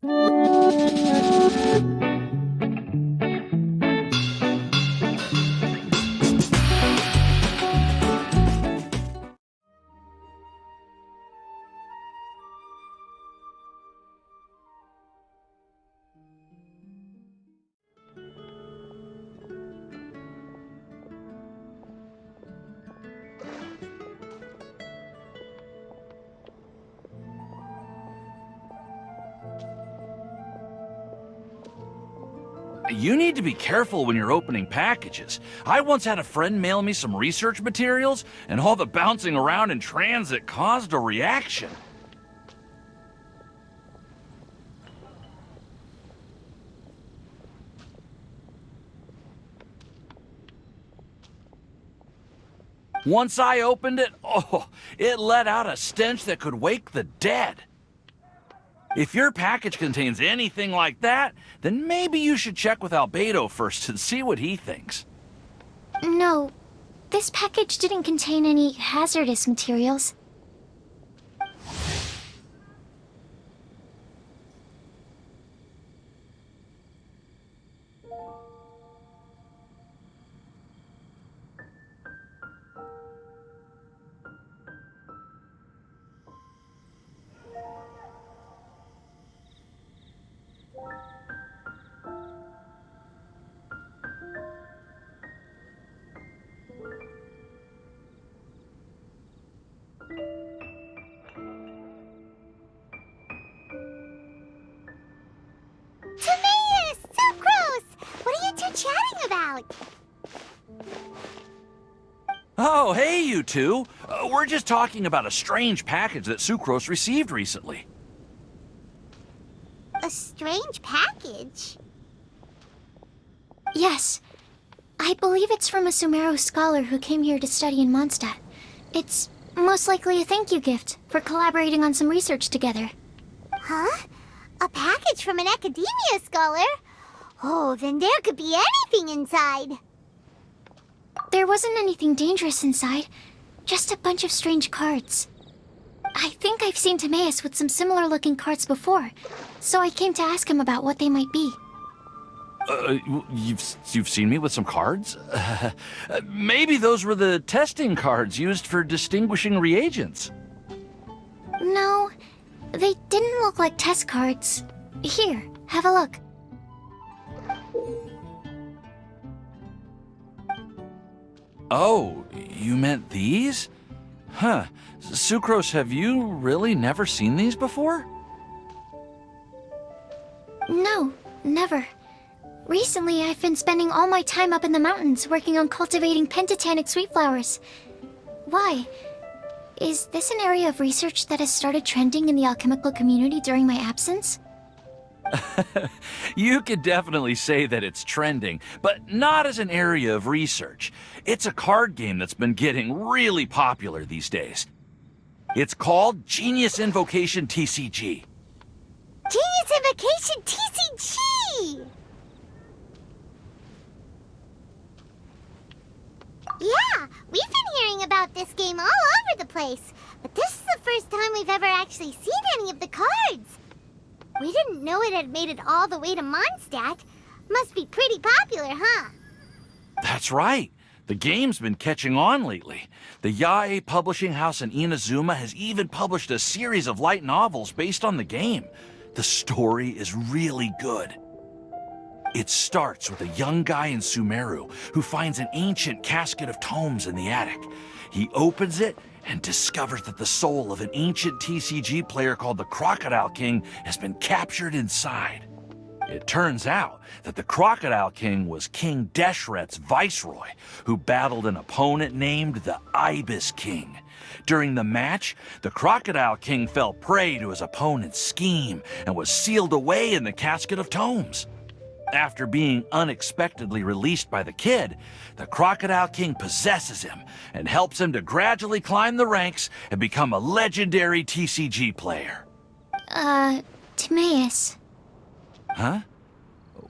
You need to be careful when you're opening packages. I once had a friend mail me some research materials, and all the bouncing around in transit caused a reaction. Once I opened it, oh, it let out a stench that could wake the dead. If your package contains anything like that, then maybe you should check with Albedo first and see what he thinks. No, this package didn't contain any hazardous materials. Timaeus! Sucrose! What are you two chatting about? Oh, hey, you two. We're just talking about a strange package that Sucrose received recently. A strange package? Yes. I believe it's from a Sumeru scholar who came here to study in Mondstadt. It's most likely a thank you gift for collaborating on some research together. Huh? A package from an academia scholar? Oh, then there could be anything inside. There wasn't anything dangerous inside, just a bunch of strange cards. I think I've seen Timaeus with some similar looking cards before, so I came to ask him about what they might be. You've seen me with some cards? Maybe those were the testing cards used for distinguishing reagents. No, they didn't look like test cards. Here, have a look. Oh, you meant these? Huh. Sucrose, have you really never seen these before? No, never. Recently, I've been spending all my time up in the mountains working on cultivating pentatonic sweet flowers. Why? Is this an area of research that has started trending in the alchemical community during my absence? You could definitely say that it's trending, but not as an area of research. It's a card game that's been getting really popular these days. It's called Genius Invocation TCG. Genius Invocation TCG! Yeah, we've been hearing about this game all over the place, but this is the first time we've ever actually seen any of the cards. We didn't know it had made it all the way to Mondstadt. Must be pretty popular, huh? That's right. The game's been catching on lately. The Yae publishing house in Inazuma has even published a series of light novels based on the game. The story is really good. It starts with a young guy in Sumeru who finds an ancient casket of tomes in the attic. He opens it and discovers that the soul of an ancient TCG player called the Crocodile King has been captured inside. It turns out that the Crocodile King was King Deshret's viceroy, who battled an opponent named the Ibis King. During the match, the Crocodile King fell prey to his opponent's scheme and was sealed away in the casket of tomes. After being unexpectedly released by the kid, the Crocodile King possesses him and helps him to gradually climb the ranks and become a legendary TCG player. Timaeus. Huh?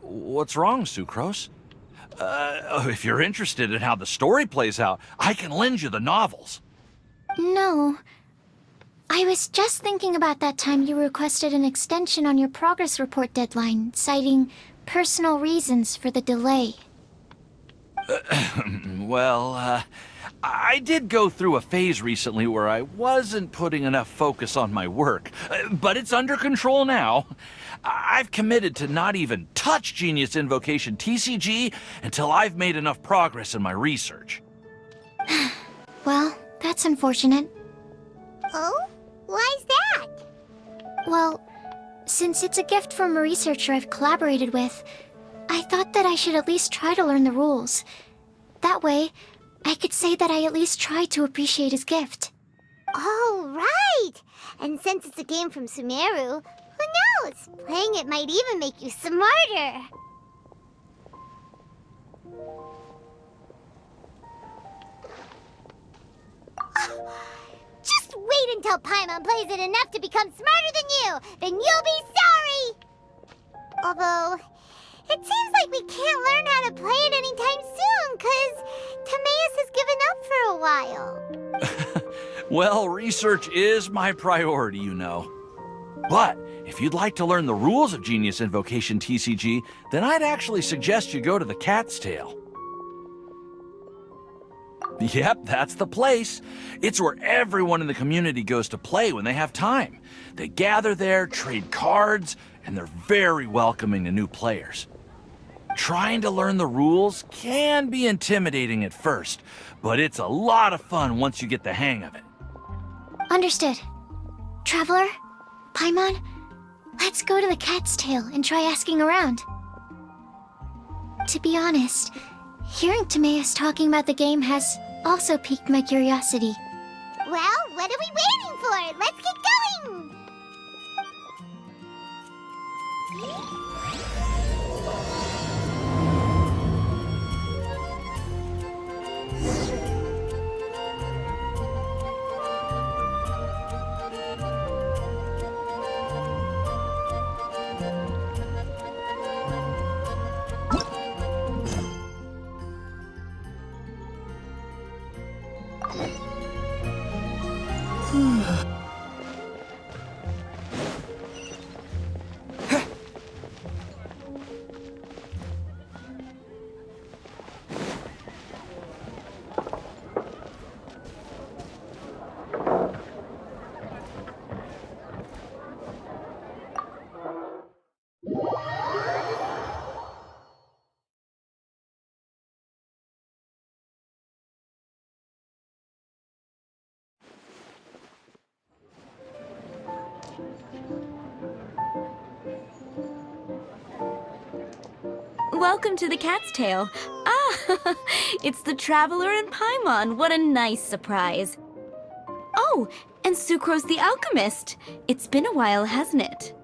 What's wrong, Sucrose? If you're interested in how the story plays out, I can lend you the novels. No. I was just thinking about that time you requested an extension on your progress report deadline, citing personal reasons for the delay. Well, I did go through a phase recently where I wasn't putting enough focus on my work, but it's under control now. I've committed to not even touch Genius Invocation TCG until I've made enough progress in my research. Well, that's unfortunate. Oh? Why's that? Well, since it's a gift from a researcher I've collaborated with, I thought that I should at least try to learn the rules. That way, I could say that I at least tried to appreciate his gift. Oh, right! And since it's a game from Sumeru, who knows? Playing it might even make you smarter. Just wait until Paimon plays it enough to become smarter than you! Then you'll be sorry! Although, it seems like we can't learn how to play it anytime soon, 'cause Timaeus has given up for a while. Well, research is my priority, you know. But if you'd like to learn the rules of Genius Invocation TCG, then I'd actually suggest you go to the Cat's Tail. Yep, that's the place. It's where everyone in the community goes to play when they have time. They gather there, trade cards, and they're very welcoming to new players. Trying to learn the rules can be intimidating at first, but it's a lot of fun once you get the hang of it. Understood. Traveler, Paimon, let's go to the Cat's Tail and try asking around. To be honest, hearing Timaeus talking about the game has also piqued my curiosity. Well, what are we waiting for? Let's get going! Welcome to the Cat's Tail. Ah, it's the Traveler and Paimon. What a nice surprise. Oh, and Sucrose the Alchemist. It's been a while, hasn't it?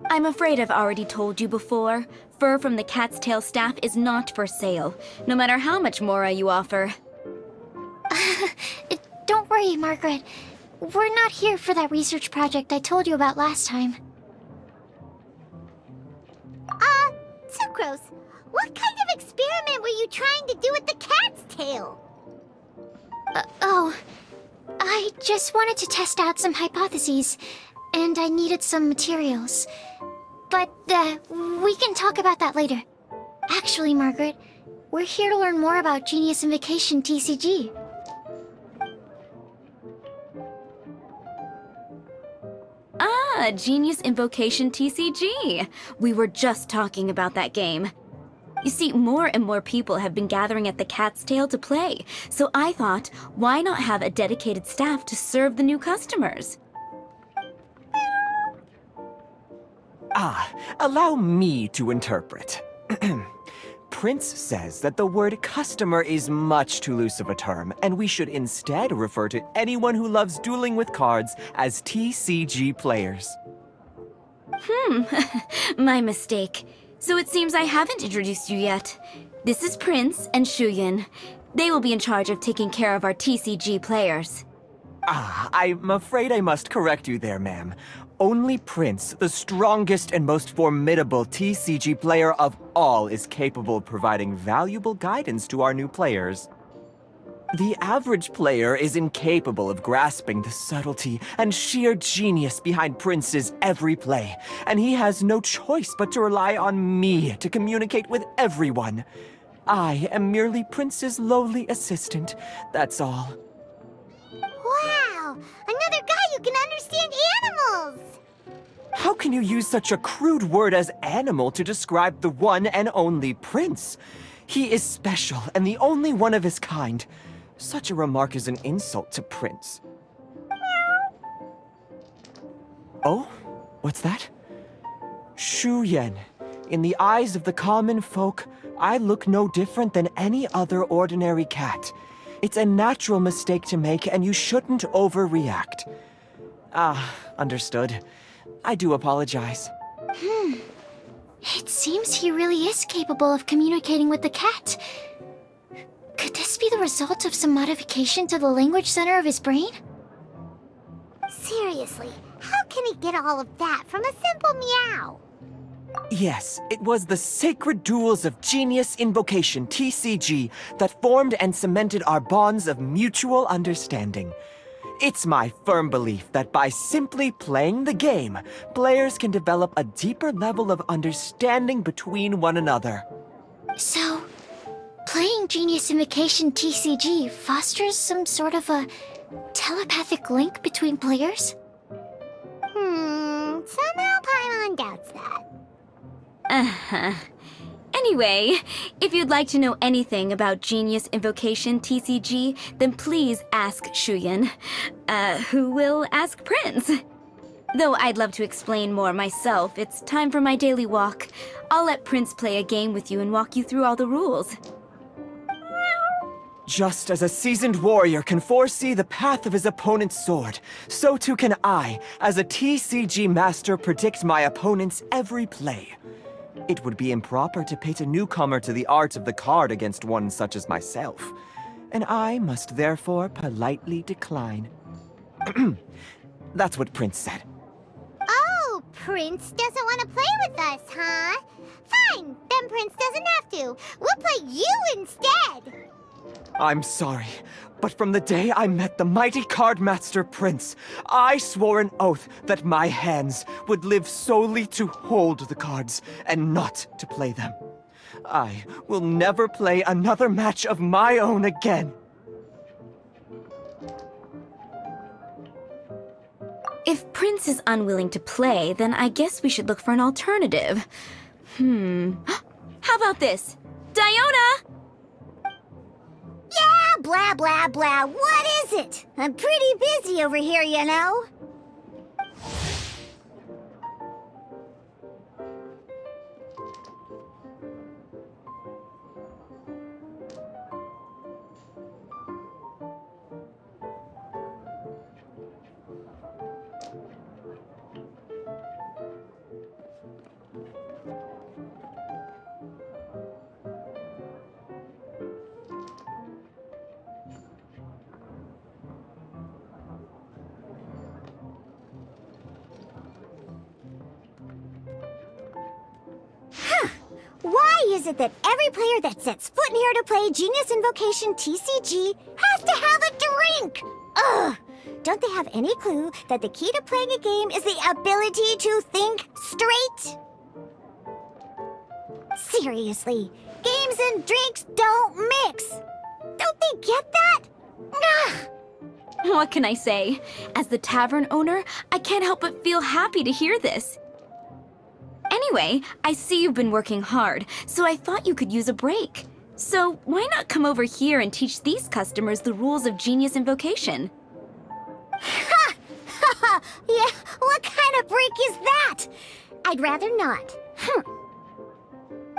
I'm afraid I've already told you before. Fur from the Cat's Tail staff is not for sale, no matter how much Mora you offer. Don't worry, Margaret. We're not here for that research project I told you about last time. Sucrose, what kind of experiment were you trying to do with the cat's tail? I just wanted to test out some hypotheses, and I needed some materials. But, we can talk about that later. Actually, Margaret, we're here to learn more about Genius Invocation TCG. Ah, Genius Invocation TCG. We were just talking about that game. You see, more and more people have been gathering at the Cat's Tail to play, so I thought, why not have a dedicated staff to serve the new customers? Allow me to interpret. Prince says that the word customer is much too loose of a term, and we should instead refer to anyone who loves dueling with cards as TCG players. My mistake. So it seems I haven't introduced you yet. This is Prince and Shuyin. They will be in charge of taking care of our TCG players. I'm afraid I must correct you there, ma'am. Only Prince, the strongest and most formidable TCG player of all, is capable of providing valuable guidance to our new players. The average player is incapable of grasping the subtlety and sheer genius behind Prince's every play, and he has no choice but to rely on me to communicate with everyone. I am merely Prince's lowly assistant, that's all. Wow! Another guy who can understand animals! How can you use such a crude word as animal to describe the one and only Prince? He is special and the only one of his kind. Such a remark is an insult to Prince. Oh? What's that? Shu Yen, in the eyes of the common folk, I look no different than any other ordinary cat. It's a natural mistake to make, and you shouldn't overreact. Ah, understood. I do apologize. It seems he really is capable of communicating with the cat. Could this be the result of some modification to the language center of his brain? Seriously, how can he get all of that from a simple meow? Yes, it was the sacred duels of Genius Invocation, TCG, that formed and cemented our bonds of mutual understanding. It's my firm belief that by simply playing the game, players can develop a deeper level of understanding between one another. So, playing Genius Invocation TCG fosters some sort of a telepathic link between players? Somehow Paimon doubts that. Uh-huh. Anyway, if you'd like to know anything about Genius Invocation TCG, then please ask Shuyan, who will ask Prince. Though I'd love to explain more myself, it's time for my daily walk. I'll let Prince play a game with you and walk you through all the rules. Just as a seasoned warrior can foresee the path of his opponent's sword, so too can I, as a TCG master, predict my opponent's every play. It would be improper to pit a newcomer to the art of the card against one such as myself, and I must therefore politely decline. That's what Prince said. Oh, Prince doesn't want to play with us, huh? Fine, then Prince doesn't have to. We'll play you instead. I'm sorry, but from the day I met the mighty cardmaster Prince, I swore an oath that my hands would live solely to hold the cards and not to play them. I will never play another match of my own again. If Prince is unwilling to play, then I guess we should look for an alternative. How about this? Diona! Yeah, blah, blah, blah. What is it? I'm pretty busy over here, you know. Why is it that every player that sets foot in here to play Genius Invocation TCG has to have a drink? Ugh! Don't they have any clue that the key to playing a game is the ability to think straight? Seriously, games and drinks don't mix. Don't they get that? Nah! What can I say? As the tavern owner, I can't help but feel happy to hear this. Anyway, I see you've been working hard, so I thought you could use a break. So why not come over here and teach these customers the rules of Genius Invocation? Ha! Ha! Yeah, what kind of break is that? I'd rather not.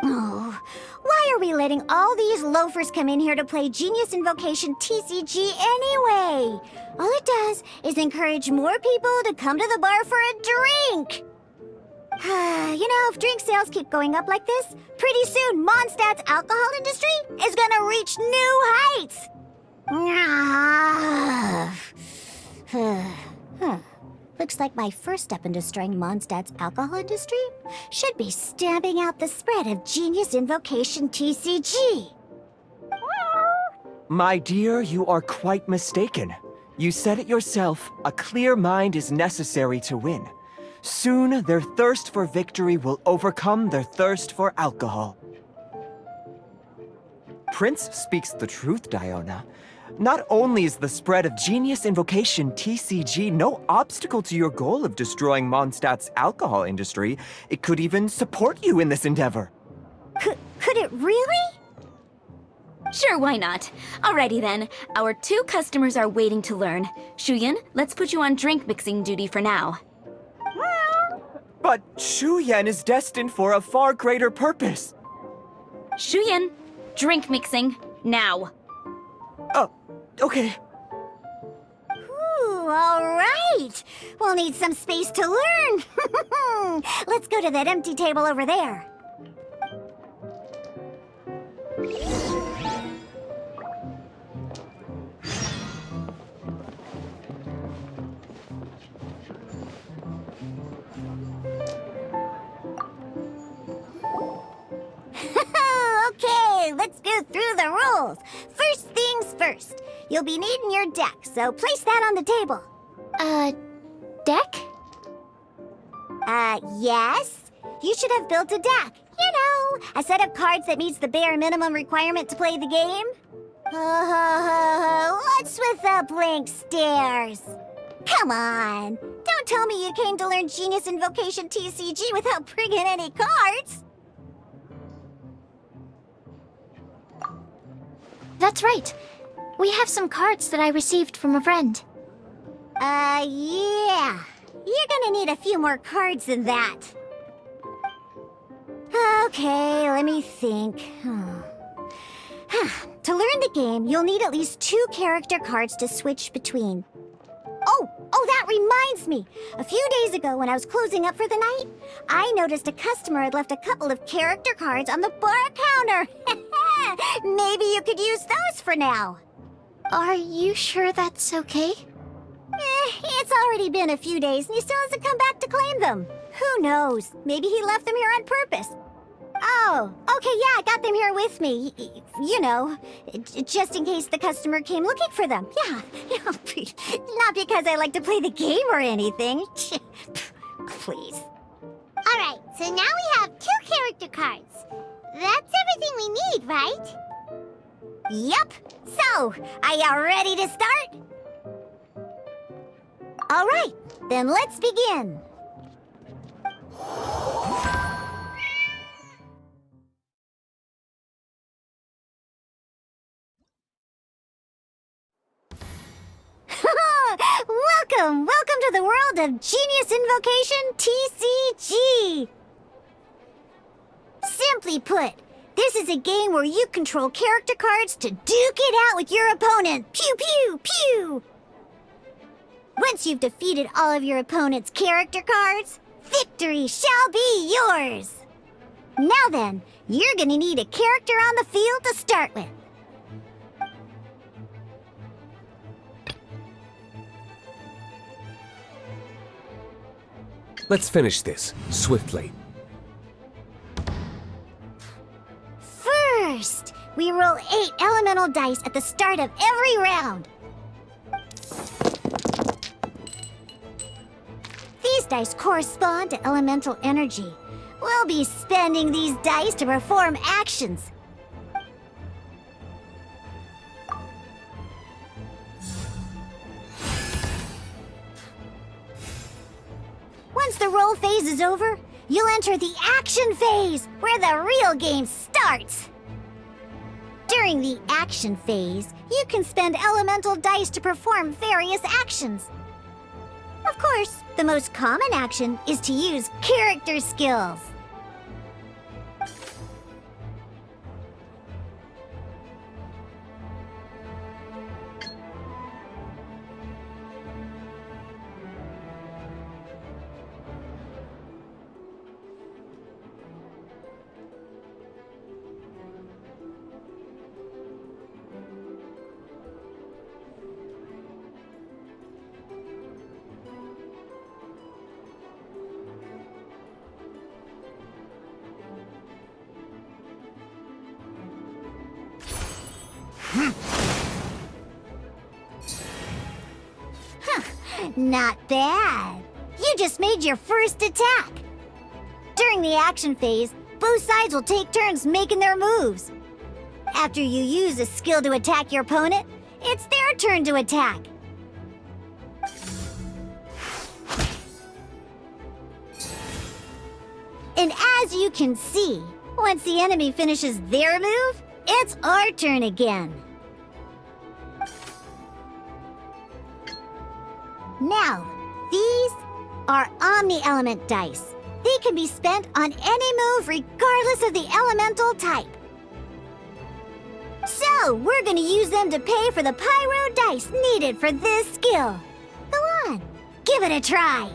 Oh, why are we letting all these loafers come in here to play Genius Invocation TCG anyway? All it does is encourage more people to come to the bar for a drink. You know, if drink sales keep going up like this, pretty soon Mondstadt's alcohol industry is gonna reach new heights. Looks like my first step in destroying Mondstadt's alcohol industry should be stamping out the spread of Genius Invocation TCG. My dear, you are quite mistaken. You said it yourself, a clear mind is necessary to win. Soon, their thirst for victory will overcome their thirst for alcohol. Prince speaks the truth, Diona. Not only is the spread of Genius Invocation TCG no obstacle to your goal of destroying Mondstadt's alcohol industry, it could even support you in this endeavor. Could it really? Sure, why not? Alrighty then. Our 2 customers are waiting to learn. Shuyan, let's put you on drink mixing duty for now. But Shuyan is destined for a far greater purpose. Shuyan, drink mixing, now. Oh, okay. Ooh, all right. We'll need some space to learn. Let's go to that empty table over there. Okay, let's go through the rules. First things first. You'll be needing your deck, so place that on the table. Deck? Yes? You should have built a deck. You know, a set of cards that meets the bare minimum requirement to play the game. What's with the blank stares? Come on. Don't tell me you came to learn Genius Invocation TCG without bringing any cards. That's right. We have some cards that I received from a friend. Yeah. You're gonna need a few more cards than that. Okay, let me think. To learn the game, you'll need at least 2 character cards to switch between. Oh, that reminds me. A few days ago, when I was closing up for the night, I noticed a customer had left a couple of character cards on the bar counter. Maybe you could use those for now. Are you sure that's okay? It's already been a few days and he still hasn't come back to claim them. Who knows? Maybe he left them here on purpose. Oh, okay, yeah, I got them here with me. You know, just in case the customer came looking for them. Yeah, not because I like to play the game or anything. Please. All right, so now we have 2 character cards. That's everything we need, right? Yep. So, are you ready to start? All right, then let's begin. Welcome to the world of Genius Invocation TCG! Simply put, this is a game where you control character cards to duke it out with your opponent. Pew, pew, pew! Once you've defeated all of your opponent's character cards, victory shall be yours! Now then, you're gonna need a character on the field to start with. Let's finish this, swiftly. First, we roll 8 elemental dice at the start of every round. These dice correspond to elemental energy. We'll be spending these dice to perform actions. Once the roll phase is over, you'll enter the action phase, where the real game starts. During the action phase, you can spend elemental dice to perform various actions. Of course, the most common action is to use character skills. Not bad. You just made your first attack. During the action phase, both sides will take turns making their moves. After you use a skill to attack your opponent, it's their turn to attack. And as you can see, once the enemy finishes their move, it's our turn again. Now, these are Omni-Element dice. They can be spent on any move regardless of the elemental type. So, we're gonna use them to pay for the pyro dice needed for this skill. Go on, give it a try.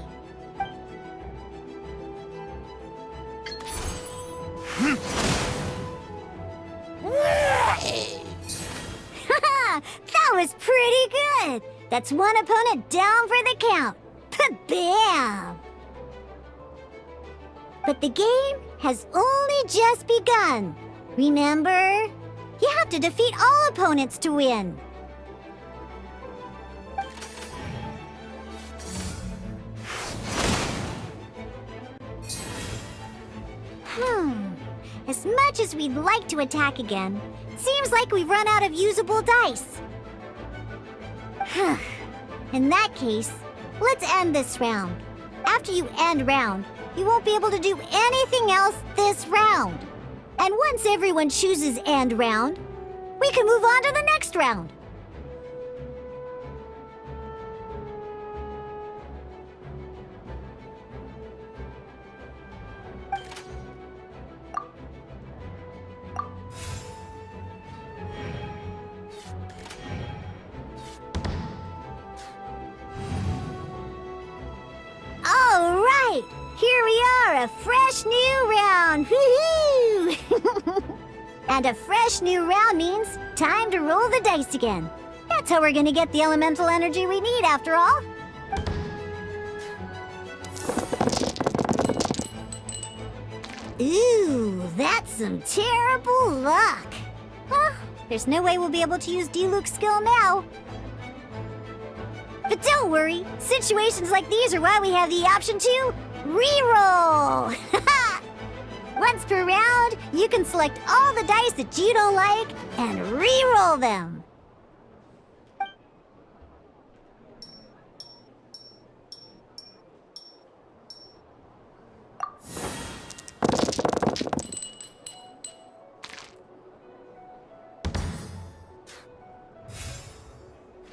That was pretty good. That's one opponent down for the count. Bam! But the game has only just begun. Remember? You have to defeat all opponents to win. As much as we'd like to attack again, it seems like we've run out of usable dice. In that case, let's end this round. After you end round, you won't be able to do anything else this round. And once everyone chooses end round, we can move on to the next round. All right, here we are, a fresh new round. Woohoo! And a fresh new round means time to roll the dice again. That's how we're gonna get the elemental energy we need after all. Ooh, that's some terrible luck. Well, there's no way we'll be able to use Diluc's skill now. But don't worry, situations like these are why we have the option to reroll. Once per round, you can select all the dice that you don't like and re-roll them.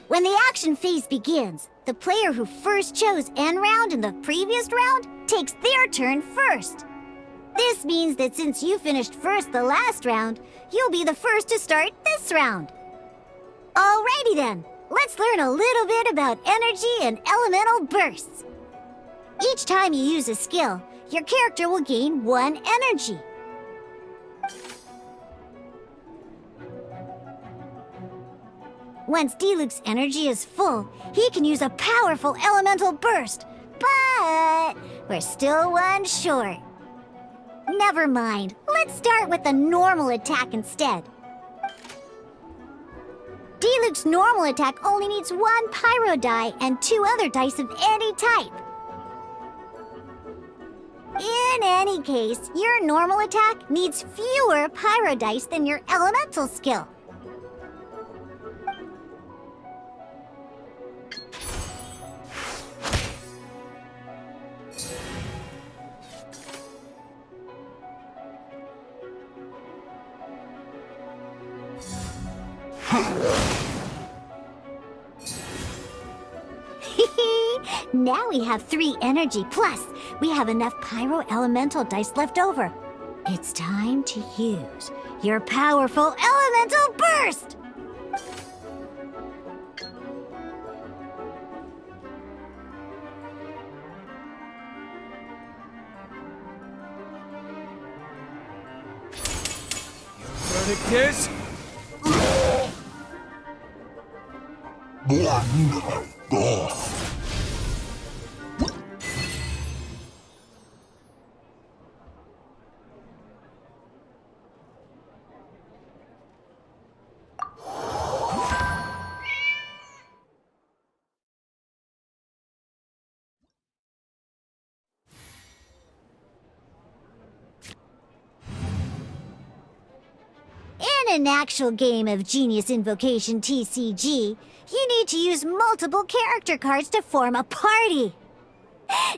When the action phase begins, the player who first chose end round in the previous round takes their turn first. This means that since you finished first the last round, you'll be the first to start this round. Alrighty then, let's learn a little bit about energy and elemental bursts. Each time you use a skill, your character will gain 1 energy. Once Diluc's energy is full, he can use a powerful elemental burst, but we're still 1 short. Never mind, let's start with the normal attack instead. Diluc's normal attack only needs 1 pyro die and 2 other dice of any type. In any case, your normal attack needs fewer pyro dice than your elemental skill. Now we have 3 energy, plus we have enough pyro elemental dice left over. It's time to use your powerful elemental burst! Verdict is... In an actual game of Genius Invocation TCG, you need to use multiple character cards to form a party.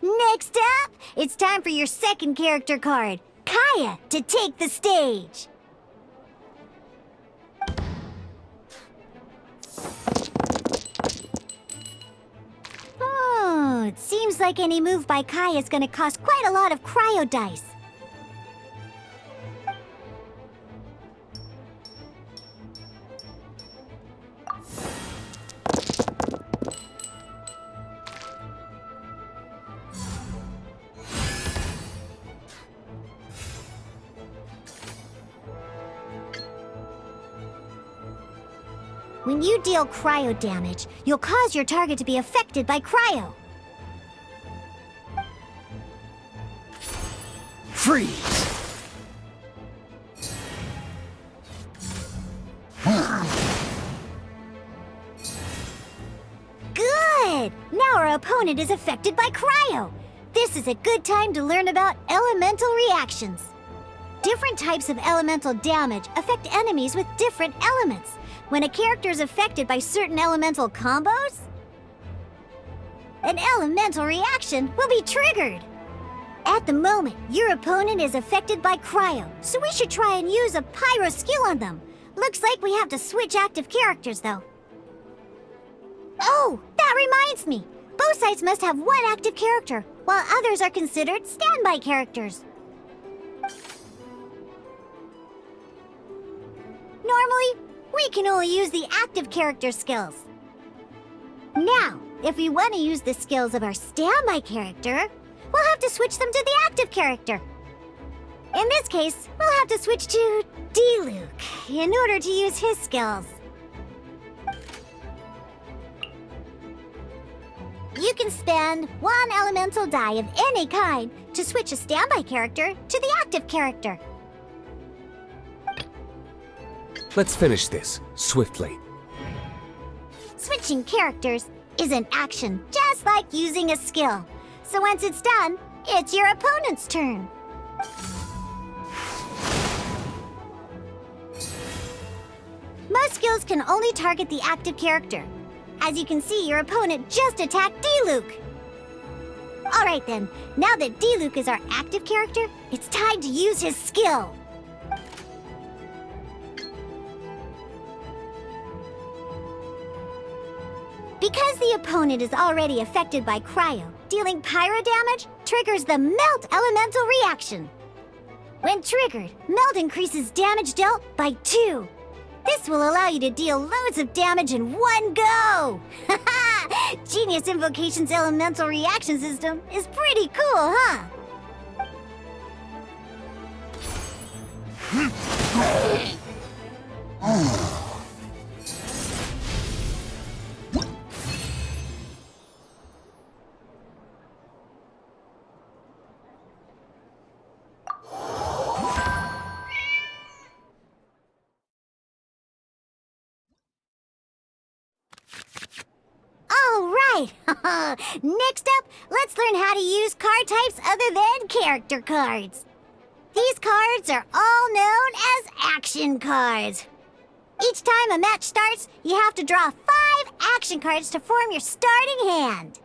Next up, it's time for your second character card, Kaya, to take the stage. Oh, it seems like any move by Kaya is gonna cost quite a lot of cryo dice. When you deal cryo damage, you'll cause your target to be affected by cryo. Freeze! Good! Now our opponent is affected by cryo. This is a good time to learn about elemental reactions. Different types of elemental damage affect enemies with different elements. When a character is affected by certain elemental combos, an elemental reaction will be triggered. At the moment, your opponent is affected by cryo, so we should try and use a pyro skill on them. Looks like we have to switch active characters, though. Oh, that reminds me. Both sides must have one active character, while others are considered standby characters. Normally, we can only use the active character skills. Now, if we want to use the skills of our standby character, we'll have to switch them to the active character. In this case, we'll have to switch to D-Luke in order to use his skills. You can spend one elemental die of any kind to switch a standby character to the active character. Let's finish this, swiftly. Switching characters is an action just like using a skill. So once it's done, it's your opponent's turn. Most skills can only target the active character. As you can see, your opponent just attacked D-Luke. Alright then, now that D-Luke is our active character, it's time to use his skill. Because the opponent is already affected by cryo, dealing pyro damage triggers the Melt Elemental reaction. When triggered, Melt increases damage dealt by 2. This will allow you to deal loads of damage in one go! Genius Invocation's elemental reaction system is pretty cool, huh? Alright! Next up, let's learn how to use card types other than character cards. These cards are all known as action cards. Each time a match starts, you have to draw 5 action cards to form your starting hand.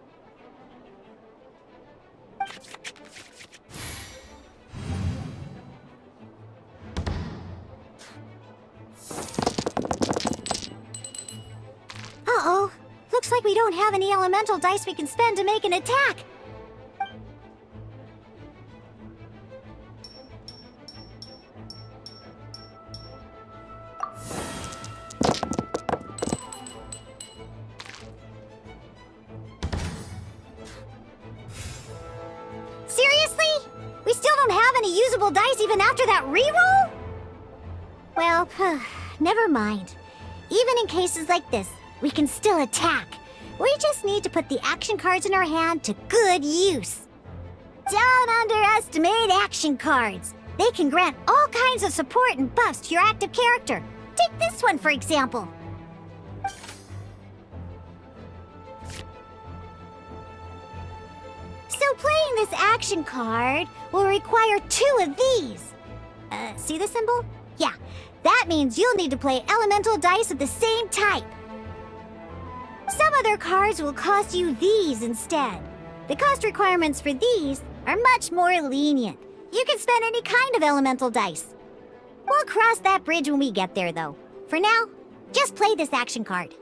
Uh-oh. Looks like we don't have any elemental dice we can spend to make an attack. Seriously? We still don't have any usable dice even after that reroll? Well, never mind. Even in cases like this, we can still attack. We just need to put the action cards in our hand to good use. Don't underestimate action cards. They can grant all kinds of support and buffs to your active character. Take this one, for example. So playing this action card will require 2 of these. See the symbol? Yeah, that means you'll need to play elemental dice of the same type. Some other cards will cost you these instead. The cost requirements for these are much more lenient. You can spend any kind of elemental dice. We'll cross that bridge when we get there, though. For now, just play this action card.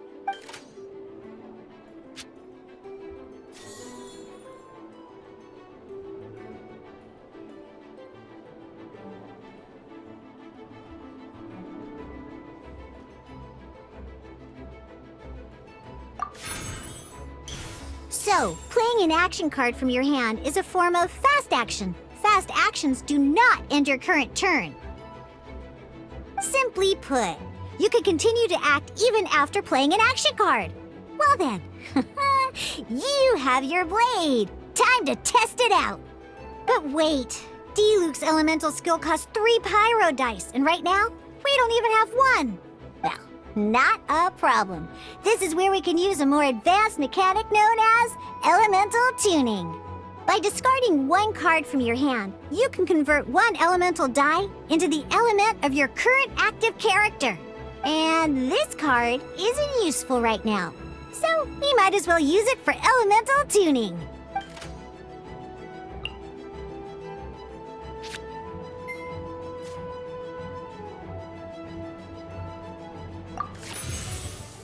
So, playing an action card from your hand is a form of fast action. Fast actions do not end your current turn. Simply put, you can continue to act even after playing an action card. Well then, you have your blade. Time to test it out. But wait, Diluc's elemental skill costs 3 pyro dice, and right now, we don't even have 1. Well, not a problem. This is where we can use a more advanced mechanic known as elemental tuning. By discarding 1 card from your hand, you can convert 1 elemental die into the element of your current active character. And this card isn't useful right now, so we might as well use it for elemental tuning.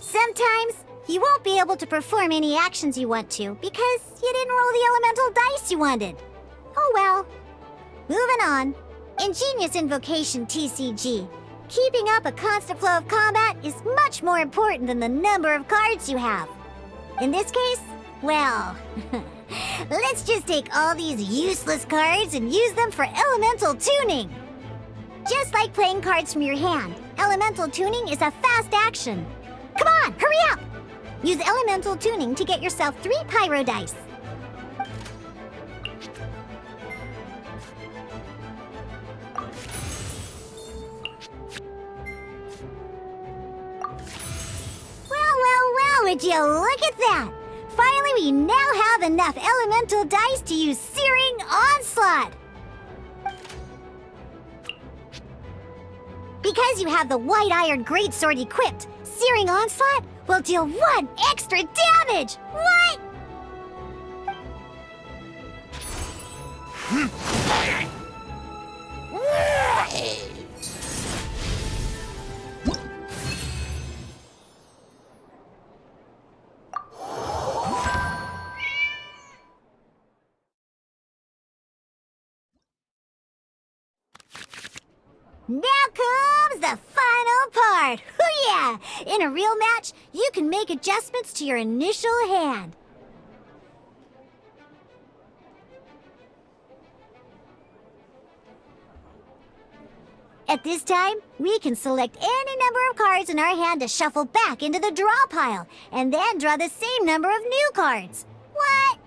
Sometimes you won't be able to perform any actions you want to because you didn't roll the elemental dice you wanted. Oh well. Moving on. Ingenious Invocation TCG. Keeping up a constant flow of combat is much more important than the number of cards you have. In this case, well, let's just take all these useless cards and use them for elemental tuning. Just like playing cards from your hand, elemental tuning is a fast action. Come on, hurry up! Use elemental tuning to get yourself 3 pyro dice. Well, would you look at that? Finally, we now have enough elemental dice to use Searing Onslaught. Because you have the White Iron Greatsword equipped, Searing Onslaught will deal 1 extra damage! What? Now comes the final part! Hoo yeah! In a real match, you can make adjustments to your initial hand. At this time, we can select any number of cards in our hand to shuffle back into the draw pile, and then draw the same number of new cards. What?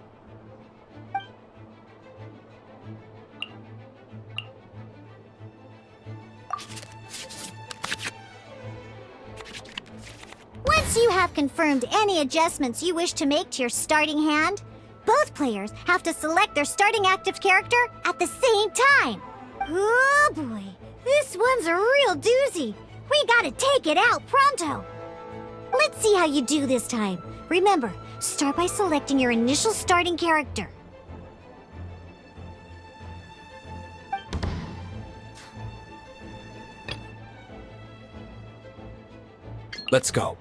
Once you have confirmed any adjustments you wish to make to your starting hand, both players have to select their starting active character at the same time. Oh boy, this one's a real doozy. We gotta take it out pronto. Let's see how you do this time. Remember, start by selecting your initial starting character. Let's go.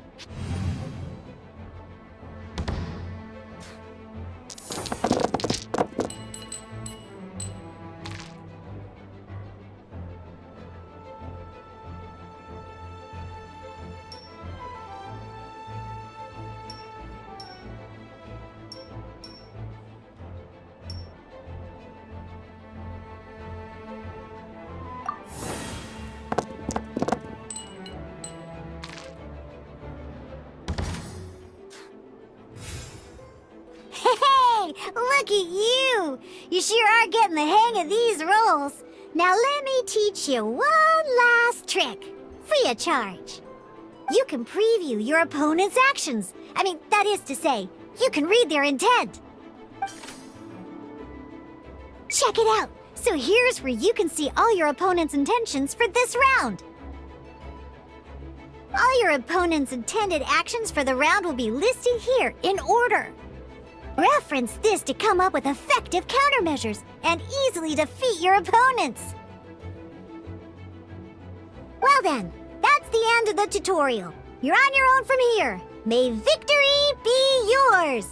Look at you! You sure are getting the hang of these rolls. Now let me teach you one last trick, free of charge. You can preview your opponent's actions. That is to say, you can read their intent. Check it out. So here's where you can see all your opponent's intentions for this round. All your opponent's intended actions for the round will be listed here in order. Reference this to come up with effective countermeasures and easily defeat your opponents. Well then, that's the end of the tutorial. You're on your own from here. May victory be yours!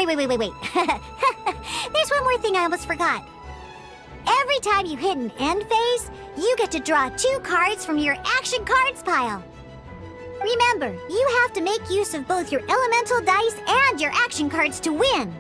Wait. There's one more thing I almost forgot. Every time you hit an end phase, you get to draw 2 cards from your action cards pile. Remember, you have to make use of both your elemental dice and your action cards to win.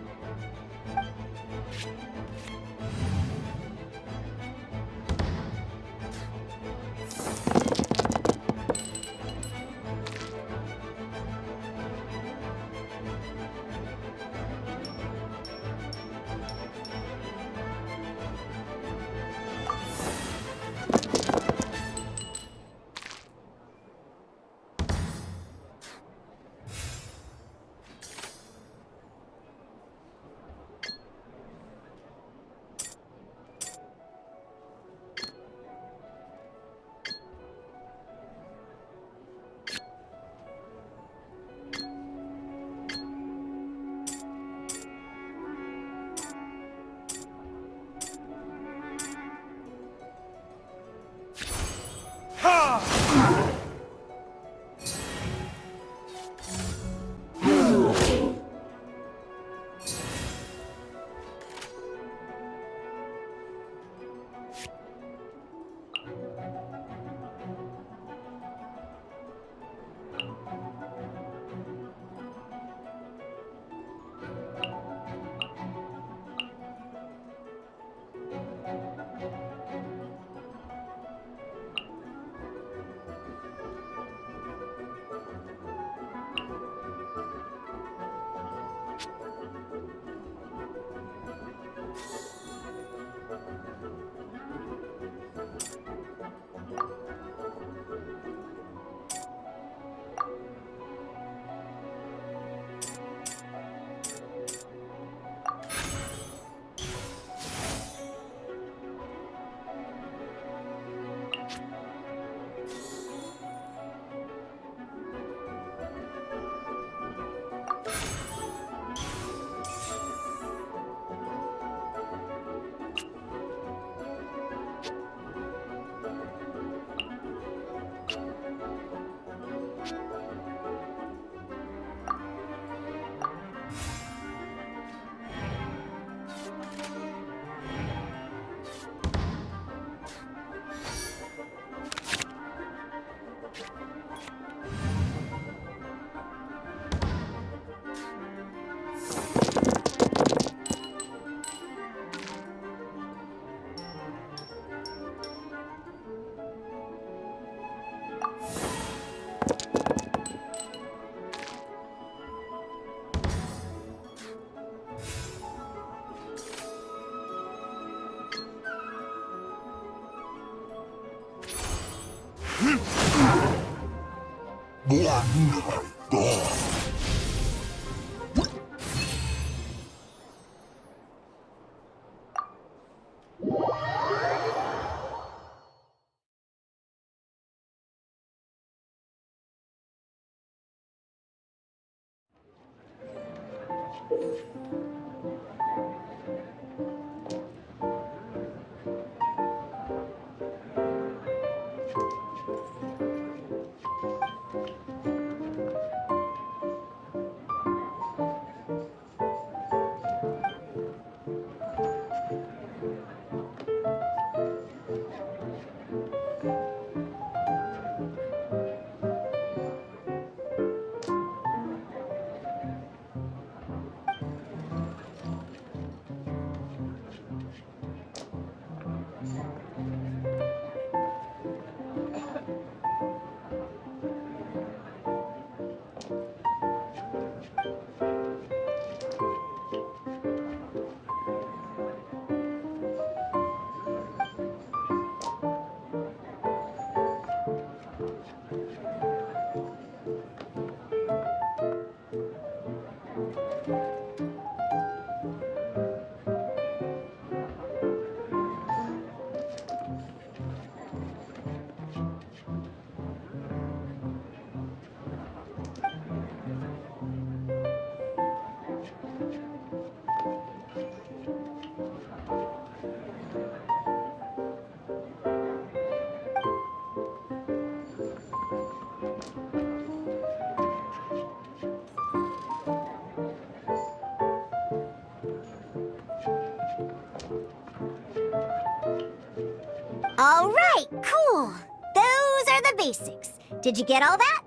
All right, cool. Those are the basics. Did you get all that?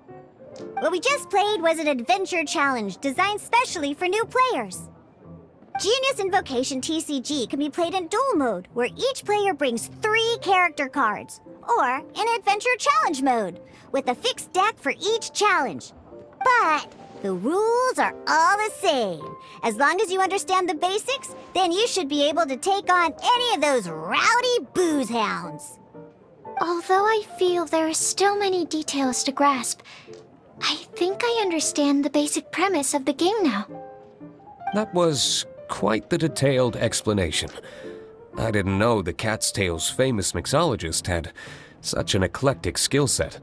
What we just played was an adventure challenge designed specially for new players. Genius Invocation TCG can be played in duel mode, where each player brings 3 character cards, or in adventure challenge mode, with a fixed deck for each challenge. But the rules are all the same. As long as you understand the basics, then you should be able to take on any of those rowdy booze hounds. Although I feel there are still many details to grasp, I think I understand the basic premise of the game now. That was quite the detailed explanation. I didn't know the Cat's Tail's famous mixologist had such an eclectic skill set.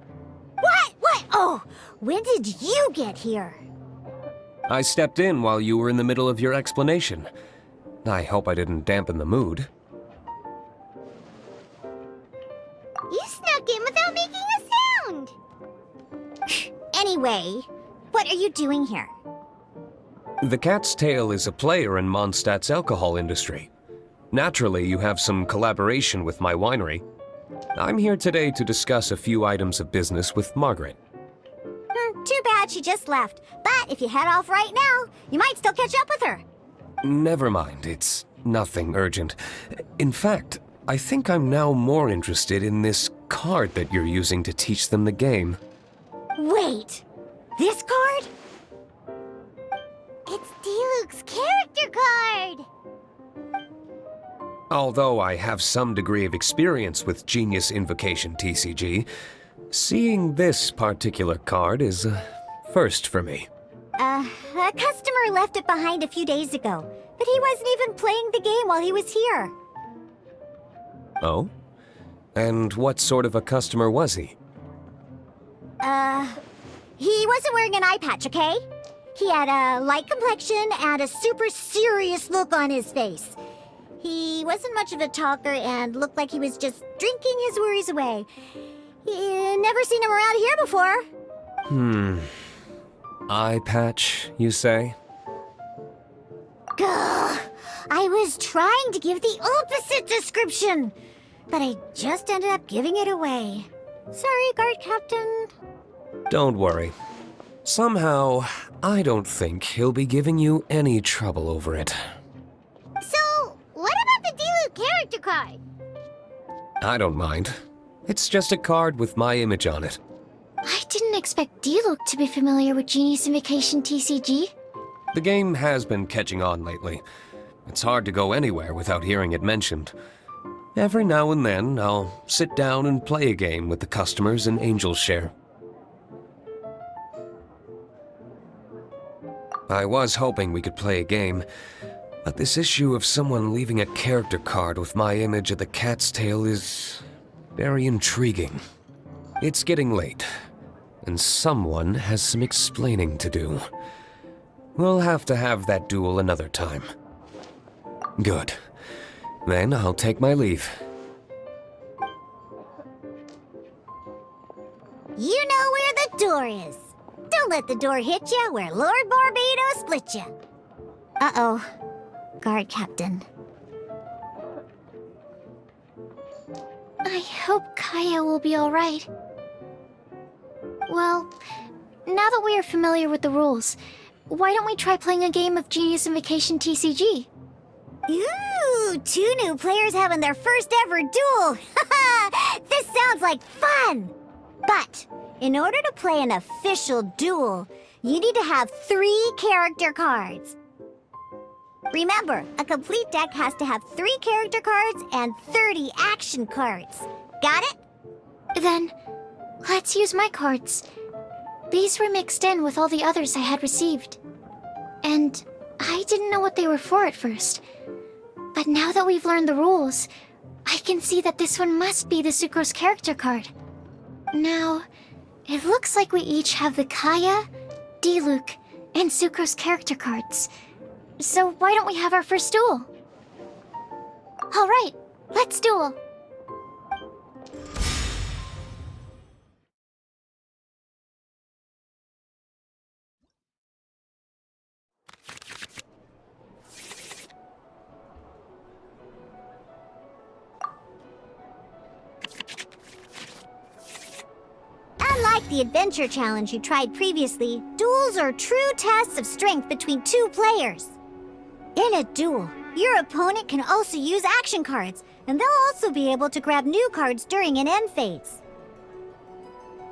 What? Oh, when did you get here? I stepped in while you were in the middle of your explanation. I hope I didn't dampen the mood. You snuck in without making a sound. Anyway, what are you doing here? The Cat's Tail is a player in Mondstadt's alcohol industry. Naturally, you have some collaboration with my winery. I'm here today to discuss a few items of business with Margaret. Too bad she just left. But if you head off right now, you might still catch up with her. Never mind, it's nothing urgent. In fact, I think I'm now more interested in this card that you're using to teach them the game. Wait, this card? It's Diluc's character card. Although I have some degree of experience with Genius Invocation TCG, seeing this particular card is a first for me. A customer left it behind a few days ago, but he wasn't even playing the game while he was here. Oh? And what sort of a customer was he? He wasn't wearing an eye patch, okay? He had a light complexion and a super serious look on his face. He wasn't much of a talker and looked like he was just drinking his worries away. Never seen him around here before. Eye patch, you say? Gah! I was trying to give the opposite description, but I just ended up giving it away. Sorry, guard captain. Don't worry. Somehow, I don't think he'll be giving you any trouble over it. So, what about the Diluc character card? I don't mind. It's just a card with my image on it. I didn't expect Diluc to be familiar with Genius Invocation TCG. The game has been catching on lately. It's hard to go anywhere without hearing it mentioned. Every now and then, I'll sit down and play a game with the customers in Angel's Share. I was hoping we could play a game, but this issue of someone leaving a character card with my image of the cat's tail is very intriguing. It's getting late, and someone has some explaining to do. We'll have to have that duel another time. Good. Then I'll take my leave. You know where the door is. Don't let the door hit you where Lord Barbados split you. Uh-oh. Guard Captain. I hope Kaya will be alright. Well, now that we are familiar with the rules, why don't we try playing a game of Genius Invocation TCG? Ooh, 2 new players having their first ever duel. This sounds like fun! But in order to play an official duel, you need to have 3 character cards. Remember, a complete deck has to have 3 character cards and 30 action cards. Got it? Then, let's use my cards. These were mixed in with all the others I had received. And I didn't know what they were for at first. But now that we've learned the rules, I can see that this one must be the Sucrose character card. Now, it looks like we each have the Kaya, Diluc, and Sucrose character cards. So why don't we have our first duel? Alright, let's duel. Unlike the adventure challenge you tried previously, duels are true tests of strength between 2 players. In a duel, your opponent can also use action cards, and they'll also be able to grab new cards during an end phase.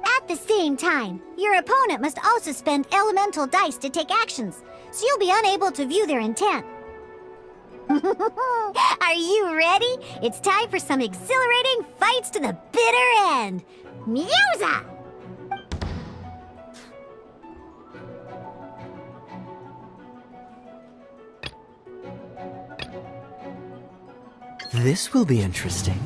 At the same time, your opponent must also spend elemental dice to take actions, so you'll be unable to view their intent. Are you ready? It's time for some exhilarating fights to the bitter end. Musa! This will be interesting.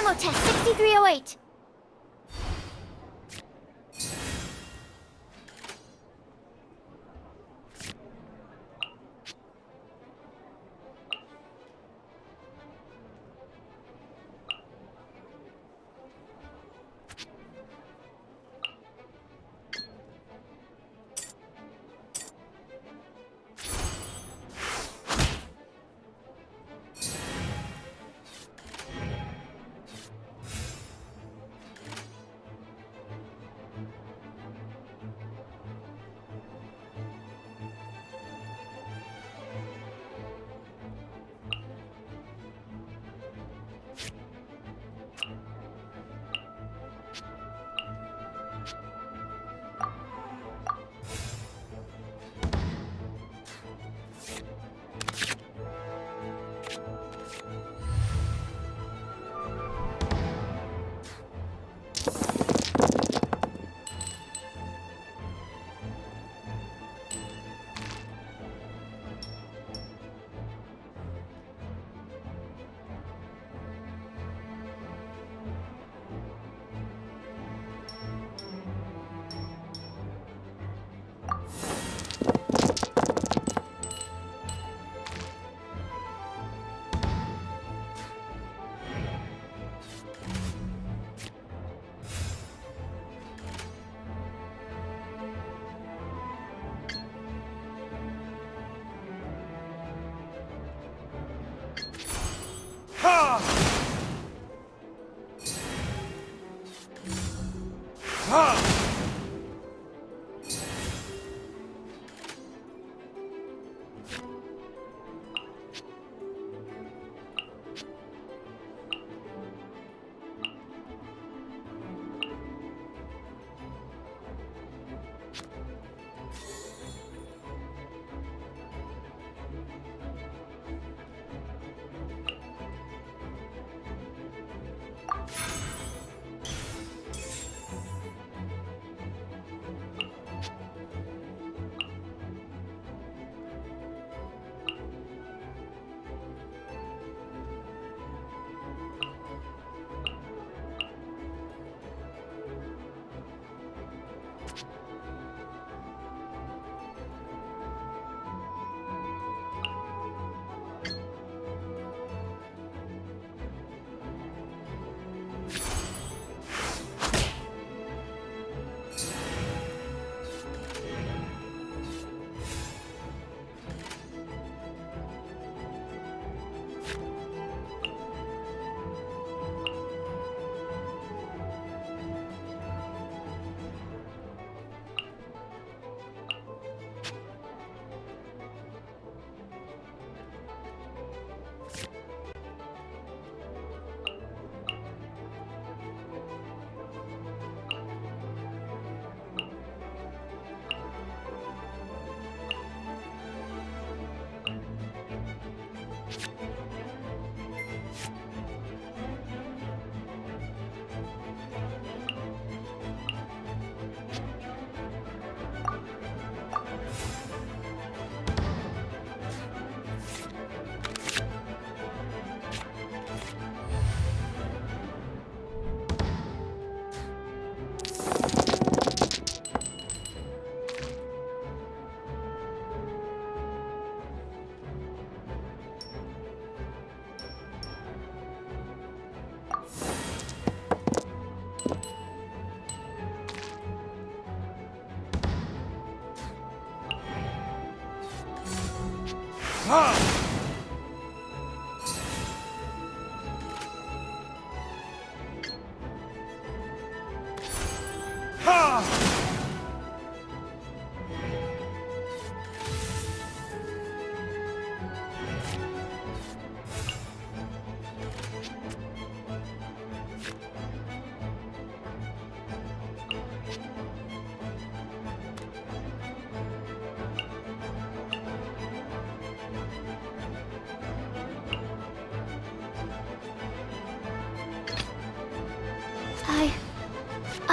Demo test 6308.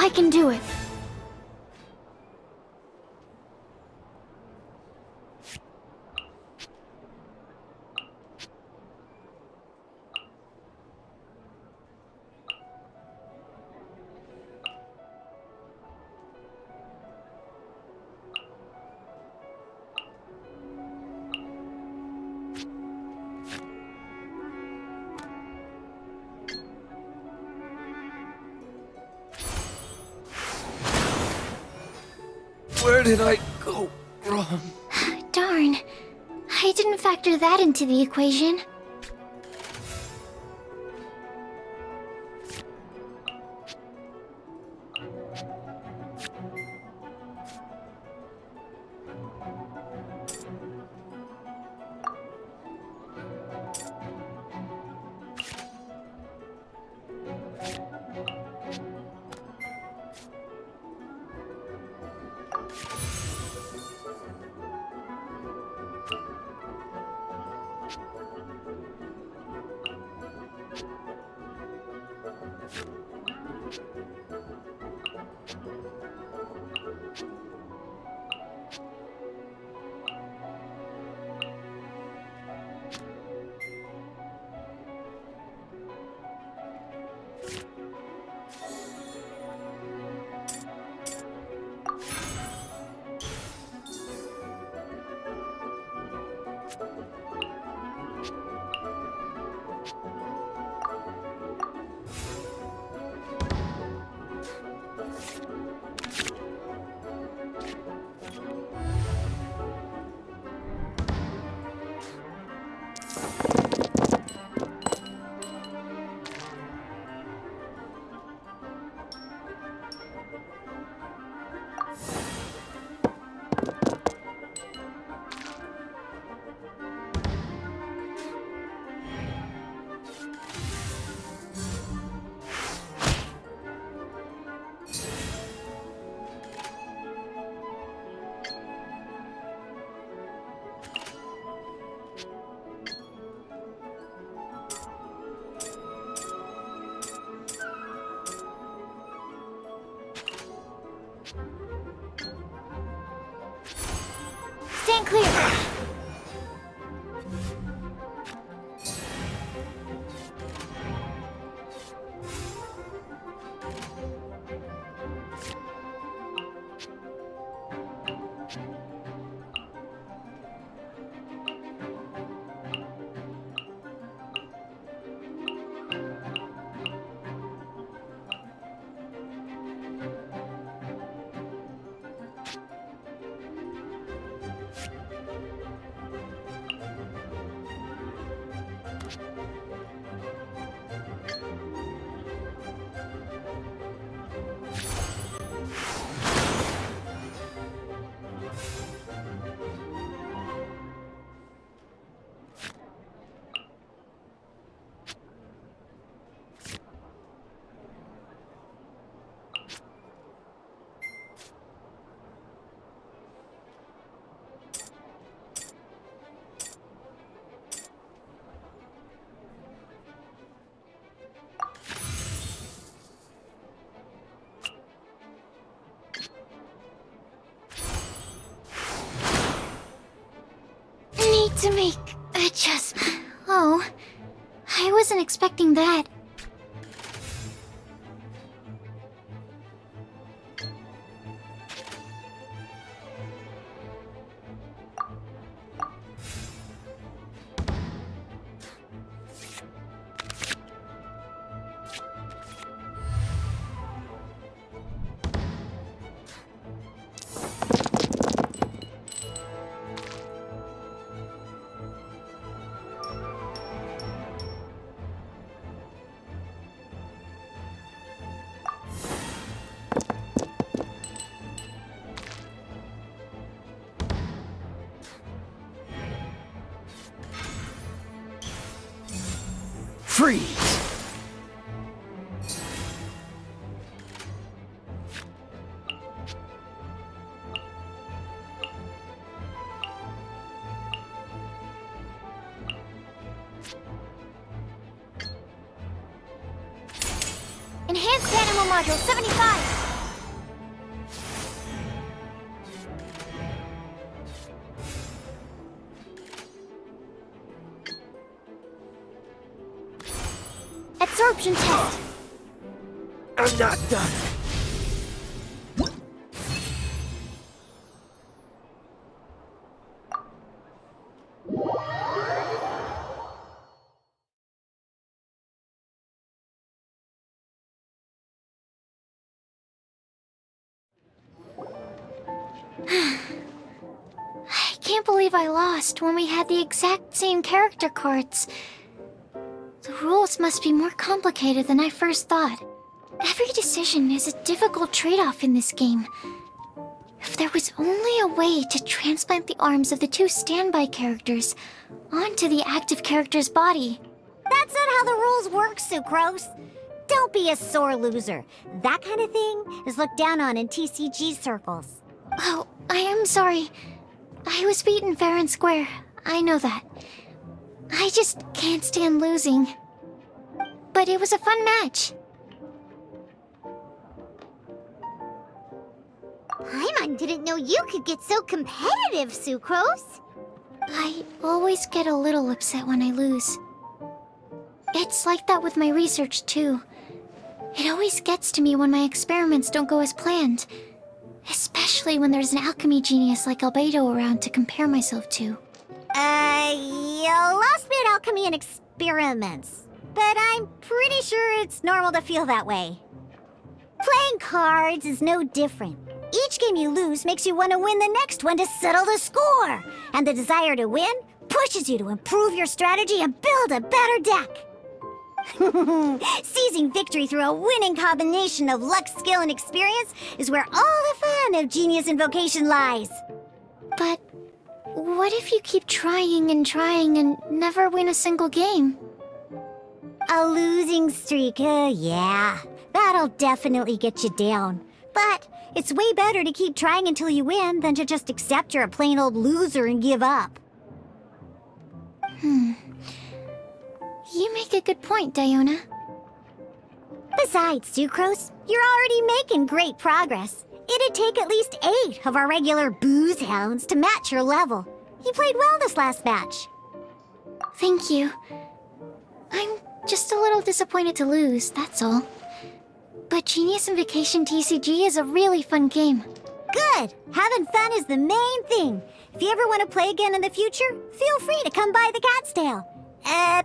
I can do it. did I go wrong? Darn. I didn't factor that into the equation. Stand clear! Need to make adjustment. Oh, I wasn't expecting that. Freeze! Enhanced Animal Module 75! Absorption test! I'm not done. I can't believe I lost when we had the exact same character cards. The rules must be more complicated than I first thought. Every decision is a difficult trade-off in this game. If there was only a way to transplant the arms of the two standby characters onto the active character's body. That's not how the rules work, Sucrose. Don't be a sore loser. That kind of thing is looked down on in TCG circles. Oh, I am sorry. I was beaten fair and square. I know that. I just can't stand losing. But it was a fun match. Paimon didn't know you could get so competitive, Sucrose. I always get a little upset when I lose. It's like that with my research, too. It always gets to me when my experiments don't go as planned. Especially when there's an alchemy genius like Albedo around to compare myself to. You lost me at alchemy and experiments. But I'm pretty sure it's normal to feel that way. Playing cards is no different. Each game you lose makes you want to win the next one to settle the score. And the desire to win pushes you to improve your strategy and build a better deck. Seizing victory through a winning combination of luck, skill, and experience is where all the fun of Genius Invocation lies. But what if you keep trying and never win a single game? A losing streak, yeah. That'll definitely get you down. But it's way better to keep trying until you win than to just accept you're a plain old loser and give up. You make a good point, Diona. Besides, Sucrose, you're already making great progress. It'd take at least 8 of our regular booze hounds to match your level. You played well this last match. Thank you. I'm just a little disappointed to lose, that's all. But Genius Invocation TCG is a really fun game. Good! Having fun is the main thing. If you ever want to play again in the future, feel free to come by the Cat's Tail.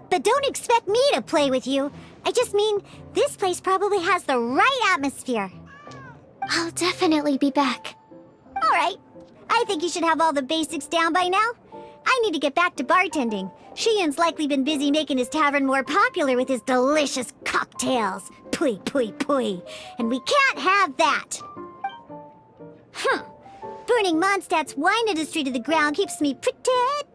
But don't expect me to play with you. I just mean, this place probably has the right atmosphere. I'll definitely be back. All right. I think you should have all the basics down by now. I need to get back to bartending. Shiyan's likely been busy making his tavern more popular with his delicious cocktails. Pui, pui, pui. And we can't have that. Burning Mondstadt's wine industry to the ground keeps me pretty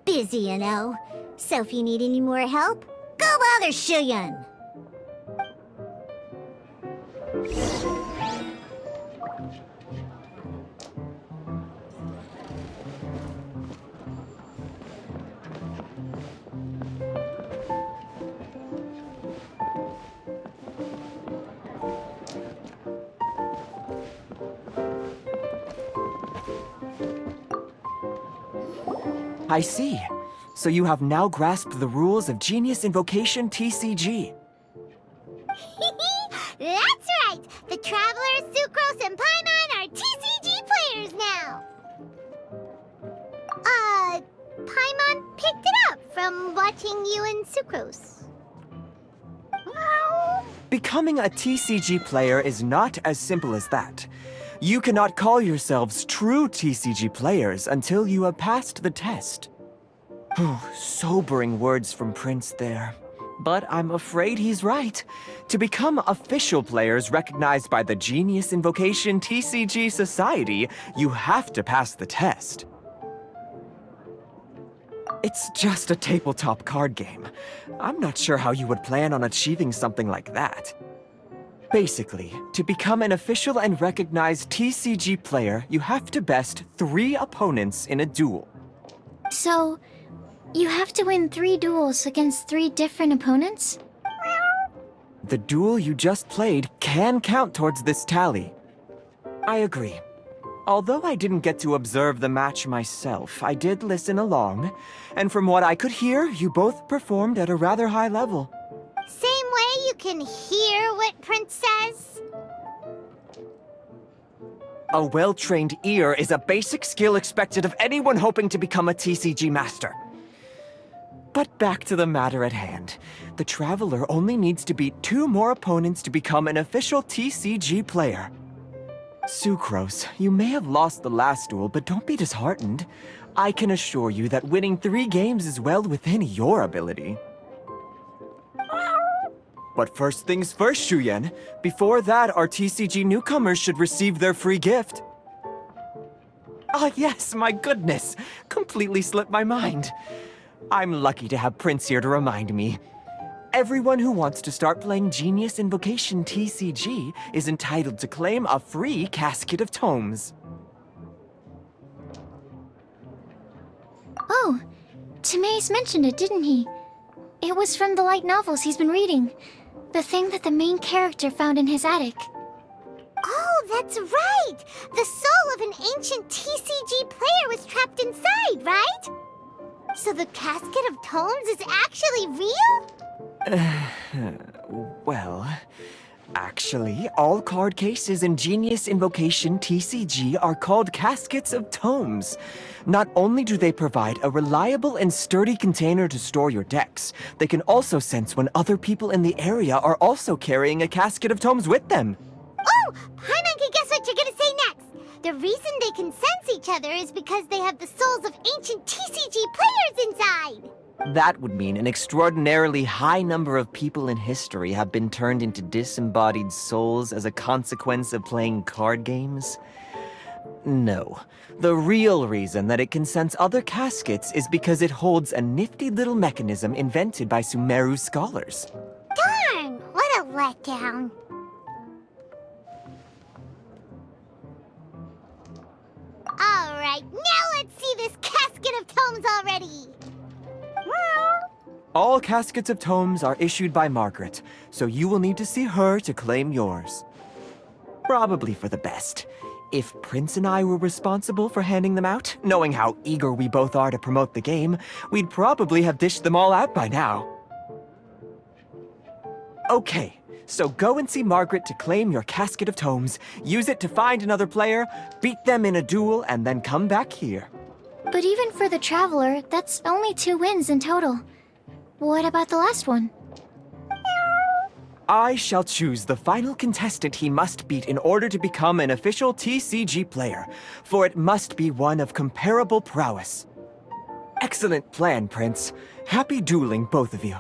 busy, you know. So if you need any more help, go bother Shiyan. I see. So you have now grasped the rules of Genius Invocation TCG. That's right! The Travelers, Sucrose, and Paimon are TCG players now! Paimon picked it up from watching you and Sucrose. Becoming a TCG player is not as simple as that. You cannot call yourselves true TCG players until you have passed the test. Sobering words from Prince there. But I'm afraid he's right. To become official players recognized by the Genius Invocation TCG Society, you have to pass the test. It's just a tabletop card game. I'm not sure how you would plan on achieving something like that. Basically, to become an official and recognized TCG player, you have to best 3 opponents in a duel. So, you have to win 3 duels against 3 different opponents? The duel you just played can count towards this tally. I agree. Although I didn't get to observe the match myself, I did listen along, and from what I could hear, you both performed at a rather high level. Same way you can hear what Prince says? A well-trained ear is a basic skill expected of anyone hoping to become a TCG master. But back to the matter at hand. The Traveler only needs to beat 2 more opponents to become an official TCG player. Sucrose, you may have lost the last duel, but don't be disheartened. I can assure you that winning 3 games is well within your ability. But first things first, Shuyen. Before that, our TCG newcomers should receive their free gift. Ah, yes, my goodness. Completely slipped my mind. I'm lucky to have Prince here to remind me. Everyone who wants to start playing Genius Invocation TCG is entitled to claim a free casket of tomes. Oh, Timaeus mentioned it, didn't he? It was from the light novels he's been reading. The thing that the main character found in his attic. Oh, that's right! The soul of an ancient TCG player was trapped inside, right? So the casket of tomes is actually real? Well, actually, all card cases in Genius Invocation TCG are called caskets of tomes. Not only do they provide a reliable and sturdy container to store your decks, they can also sense when other people in the area are also carrying a casket of tomes with them. Oh, Paimon can guess what you're gonna say next. The reason they can sense each other is because they have the souls of ancient TCG players inside. That would mean an extraordinarily high number of people in history have been turned into disembodied souls as a consequence of playing card games. No. The real reason that it can sense other caskets is because it holds a nifty little mechanism invented by Sumeru scholars. Darn, what a letdown. Alright, now let's see this casket of tomes already. All caskets of tomes are issued by Margaret, so you will need to see her to claim yours. Probably for the best. If Prince and I were responsible for handing them out, knowing how eager we both are to promote the game, we'd probably have dished them all out by now. Okay, so go and see Margaret to claim your casket of tomes, use it to find another player, beat them in a duel, and then come back here. But even for the Traveler, that's only 2 wins in total. What about the last one? I shall choose the final contestant he must beat in order to become an official TCG player, for it must be one of comparable prowess. Excellent plan, Prince. Happy dueling, both of you.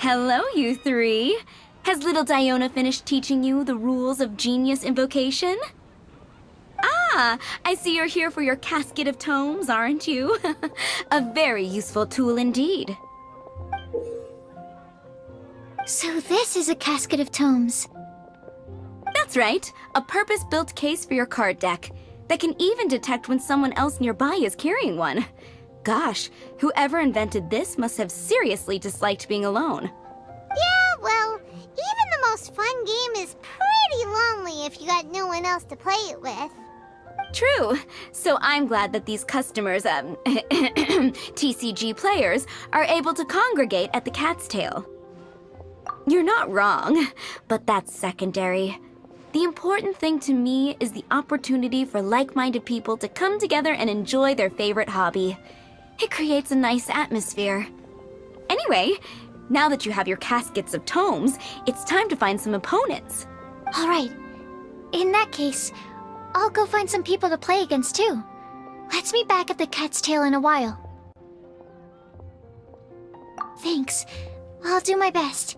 Hello, you 3. Has little Diona finished teaching you the rules of Genius Invocation? Ah, I see you're here for your casket of tomes, aren't you? A very useful tool indeed. So this is a casket of tomes. That's right, a purpose-built case for your card deck that can even detect when someone else nearby is carrying one. Gosh, whoever invented this must have seriously disliked being alone. Yeah, well, even the most fun game is pretty lonely if you got no one else to play it with. True. So I'm glad that these customers, TCG players, are able to congregate at the Cat's Tail. You're not wrong, but that's secondary. The important thing to me is the opportunity for like-minded people to come together and enjoy their favorite hobby. It creates a nice atmosphere. Anyway, now that you have your caskets of tomes, it's time to find some opponents. All right. In that case, I'll go find some people to play against too. Let's meet back at the Cat's Tail in a while. Thanks. I'll do my best.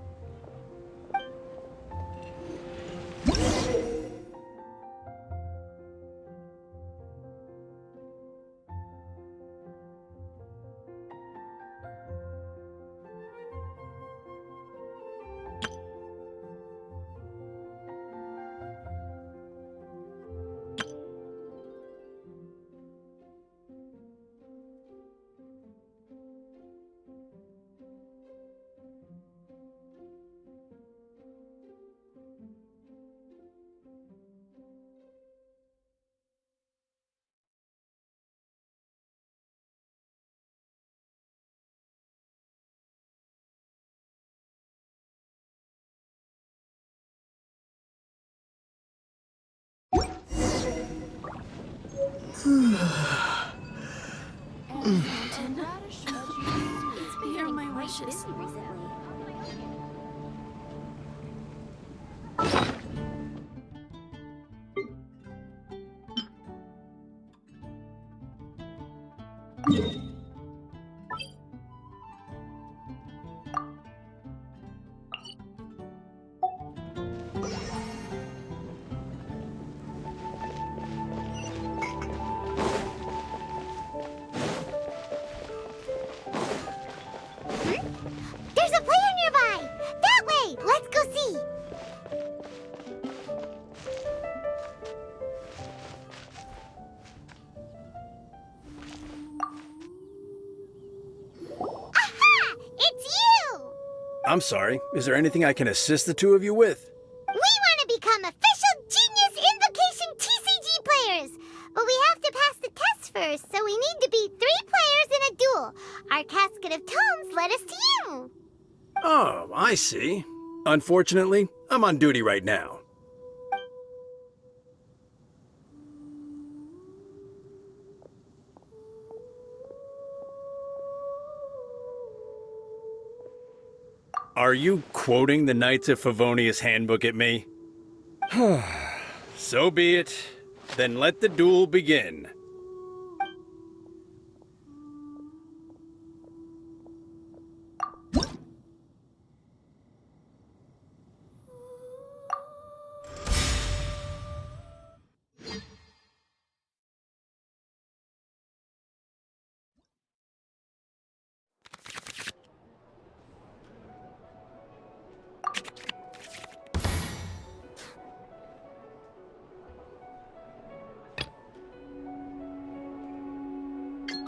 Here are my wishes. There's a player nearby! That way! Let's go see! Aha! It's you! I'm sorry. Is there anything I can assist the two of you with? We want to become official Genius Invocation TCG players! But we have to pass the test first, so we need to beat 3 players in a duel. Our Casket of Tomes led us to you! Oh, I see. Unfortunately, I'm on duty right now. Are you quoting the Knights of Favonius handbook at me? So be it. Then let the duel begin.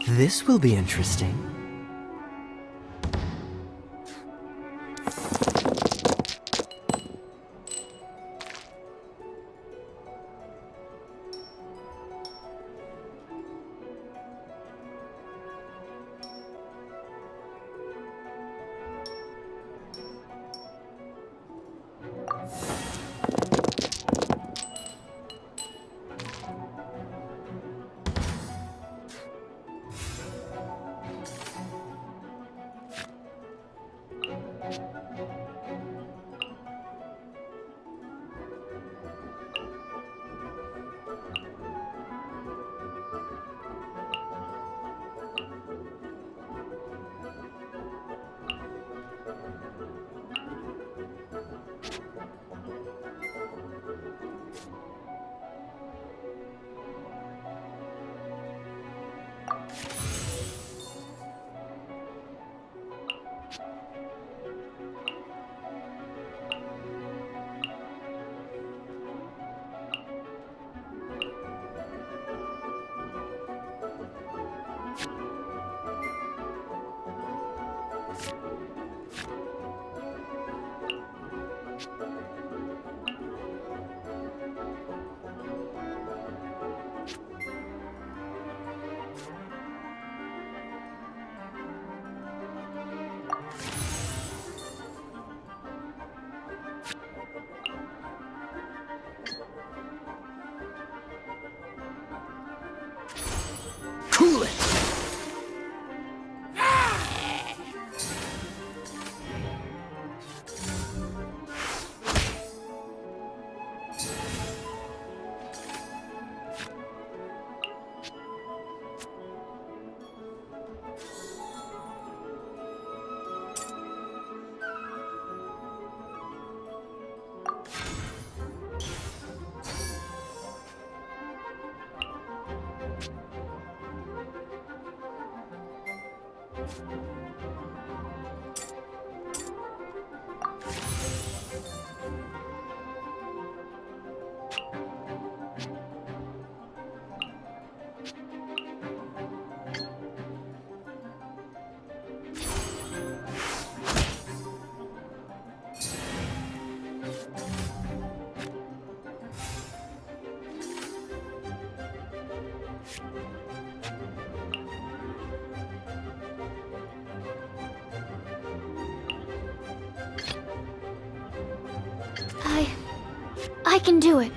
This will be interesting. I can do it.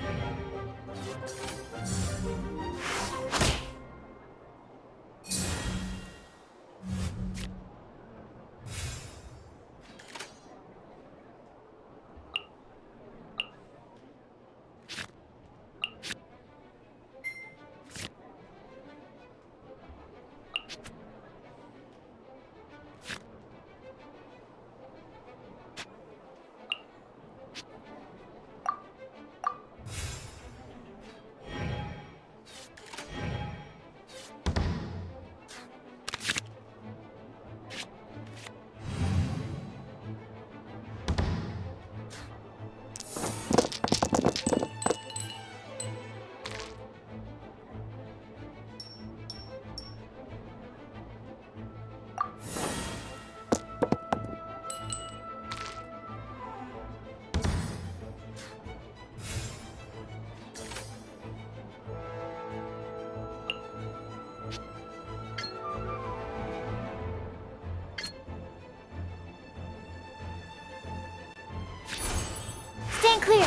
Stand clear.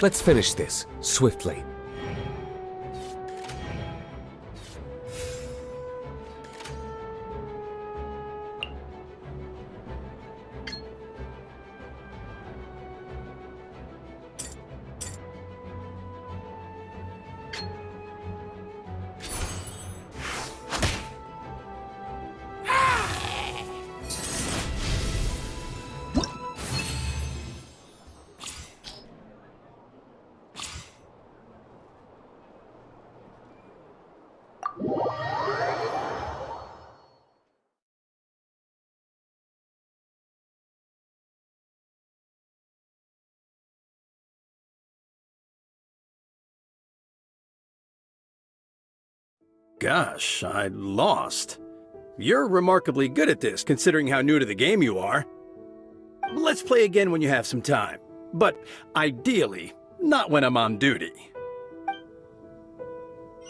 Let's finish this, swiftly. Gosh, I lost. You're remarkably good at this, considering how new to the game you are. Let's play again when you have some time. But ideally, not when I'm on duty.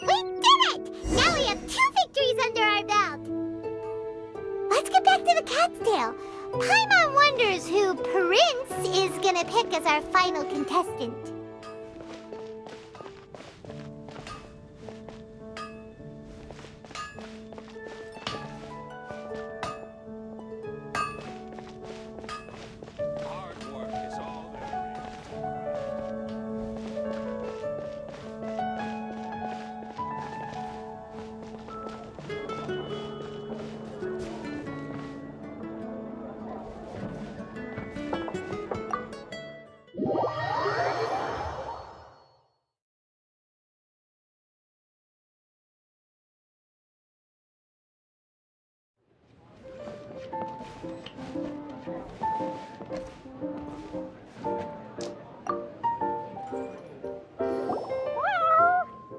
We did it! Now we have 2 victories under our belt! cat's tail. Paimon wonders who Prince is gonna pick as our final contestant. Hard work is all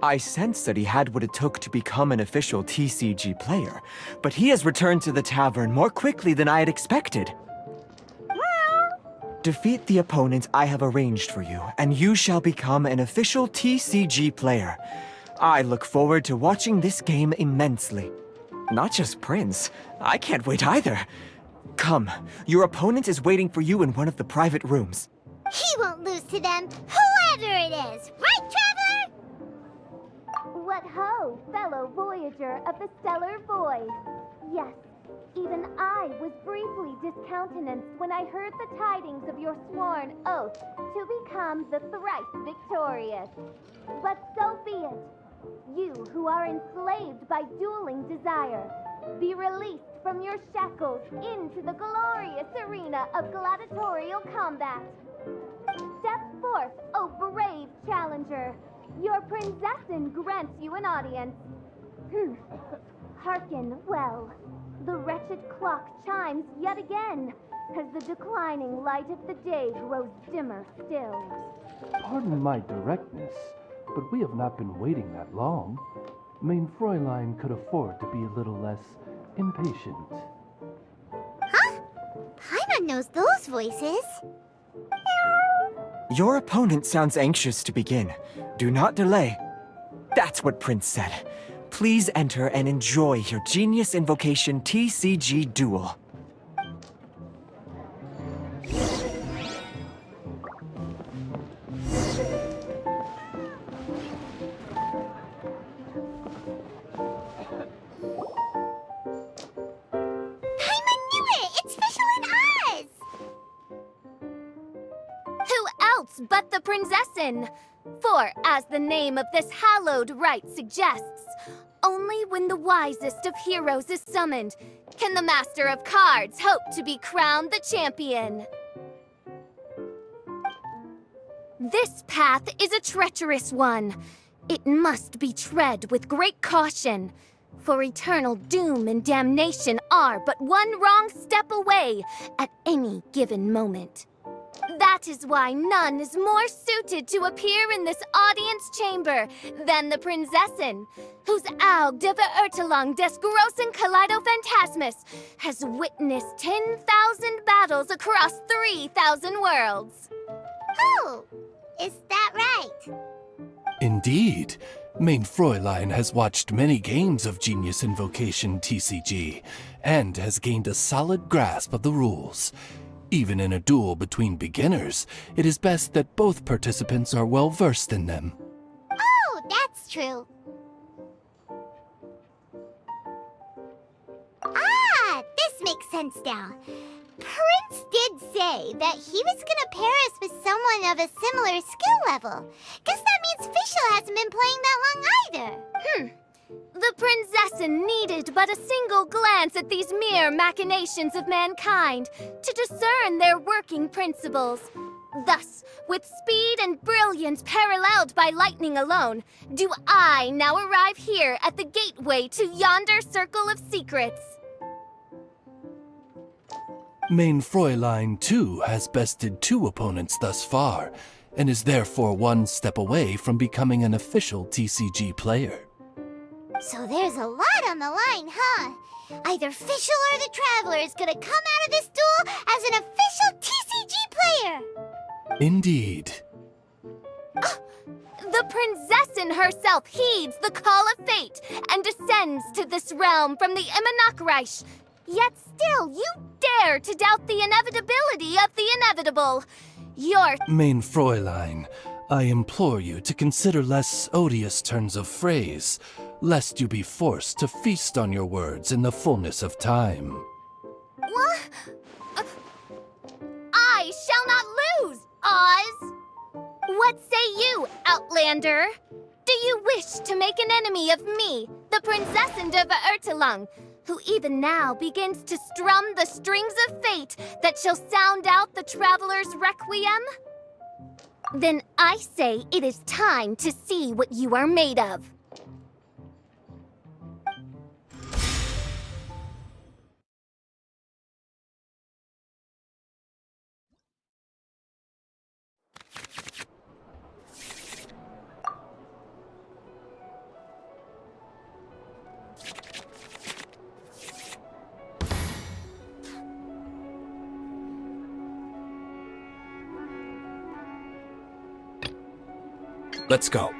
I sensed that he had what it took to become an official TCG player, but he has returned to the tavern more quickly than I had expected. Defeat the opponent I have arranged for you, and you shall become an official TCG player. I look forward to watching this game immensely. Not just Prince, I can't wait either. Come, your opponent is waiting for you in one of the private rooms. He won't lose to them, whoever it is. Right, Traveler? What ho, fellow voyager of the stellar void! Yes, even I was briefly discountenanced when I heard the tidings of your sworn oath to become the thrice victorious. But so be it. You who are enslaved by dueling desire, be released from your shackles into the glorious arena of gladiatorial combat. Step forth, O brave challenger. Your princessin grants you an audience. Hearken well. The wretched clock chimes yet again, as the declining light of the day grows dimmer still. Pardon my directness, but we have not been waiting that long. Mein Fräulein could afford to be a little less impatient. Huh? Paimon knows those voices. Your opponent sounds anxious to begin. Do not delay. That's what Prince said. Please enter and enjoy your Genius Invocation TCG duel. Paimon knew it! It's Fisherland Oz! Who else but the princessin? For, as the name of this hallowed rite suggests, only when the wisest of heroes is summoned can the master of cards hope to be crowned the champion. This path is a treacherous one. It must be tread with great caution, for eternal doom and damnation are but one wrong step away at any given moment. That is why none is more suited to appear in this audience chamber than the princessin, whose Aug de Verurtelung des großen Kaleido-Phantasmus has witnessed 10,000 battles across 3,000 worlds. Oh, is that right? Indeed. Mein Fräulein has watched many games of Genius Invocation TCG, and has gained a solid grasp of the rules. Even in a duel between beginners, it is best that both participants are well versed in them. Oh, that's true. Ah, this makes sense now. Prince did say that he was gonna pair us with someone of a similar skill level. Guess that means Fischl hasn't been playing that long either. The princessin needed but a single glance at these mere machinations of mankind to discern their working principles. Thus, with speed and brilliance paralleled by lightning alone, do I now arrive here at the gateway to yonder circle of secrets. Mein Fräulein, too, has bested 2 opponents thus far, and is therefore one step away from becoming an official TCG player. So there's a lot on the line, huh? Either Fischl or the Traveler is gonna come out of this duel as an official TCG player! Indeed. The princessin herself heeds the call of fate and descends to this realm from the Immanakreich Yet still, you dare to doubt the inevitability of the inevitable. You're Main Fräulein, I implore you to consider less odious turns of phrase, lest you be forced to feast on your words in the fullness of time. What? I shall not lose, Oz! What say you, Outlander? Do you wish to make an enemy of me, the Princessend of Ertelung, who even now begins to strum the strings of fate that shall sound out the traveler's requiem? Then I say it is time to see what you are made of. Let's go.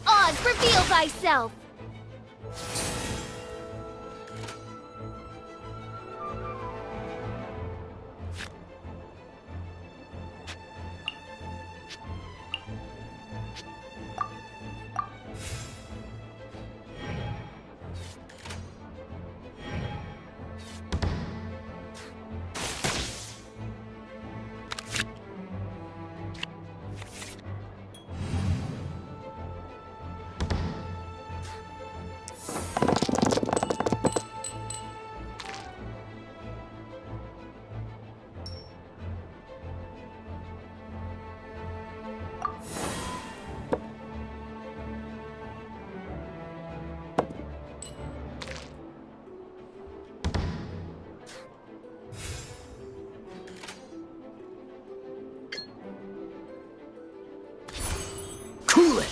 Oz, reveal thyself! Cool it!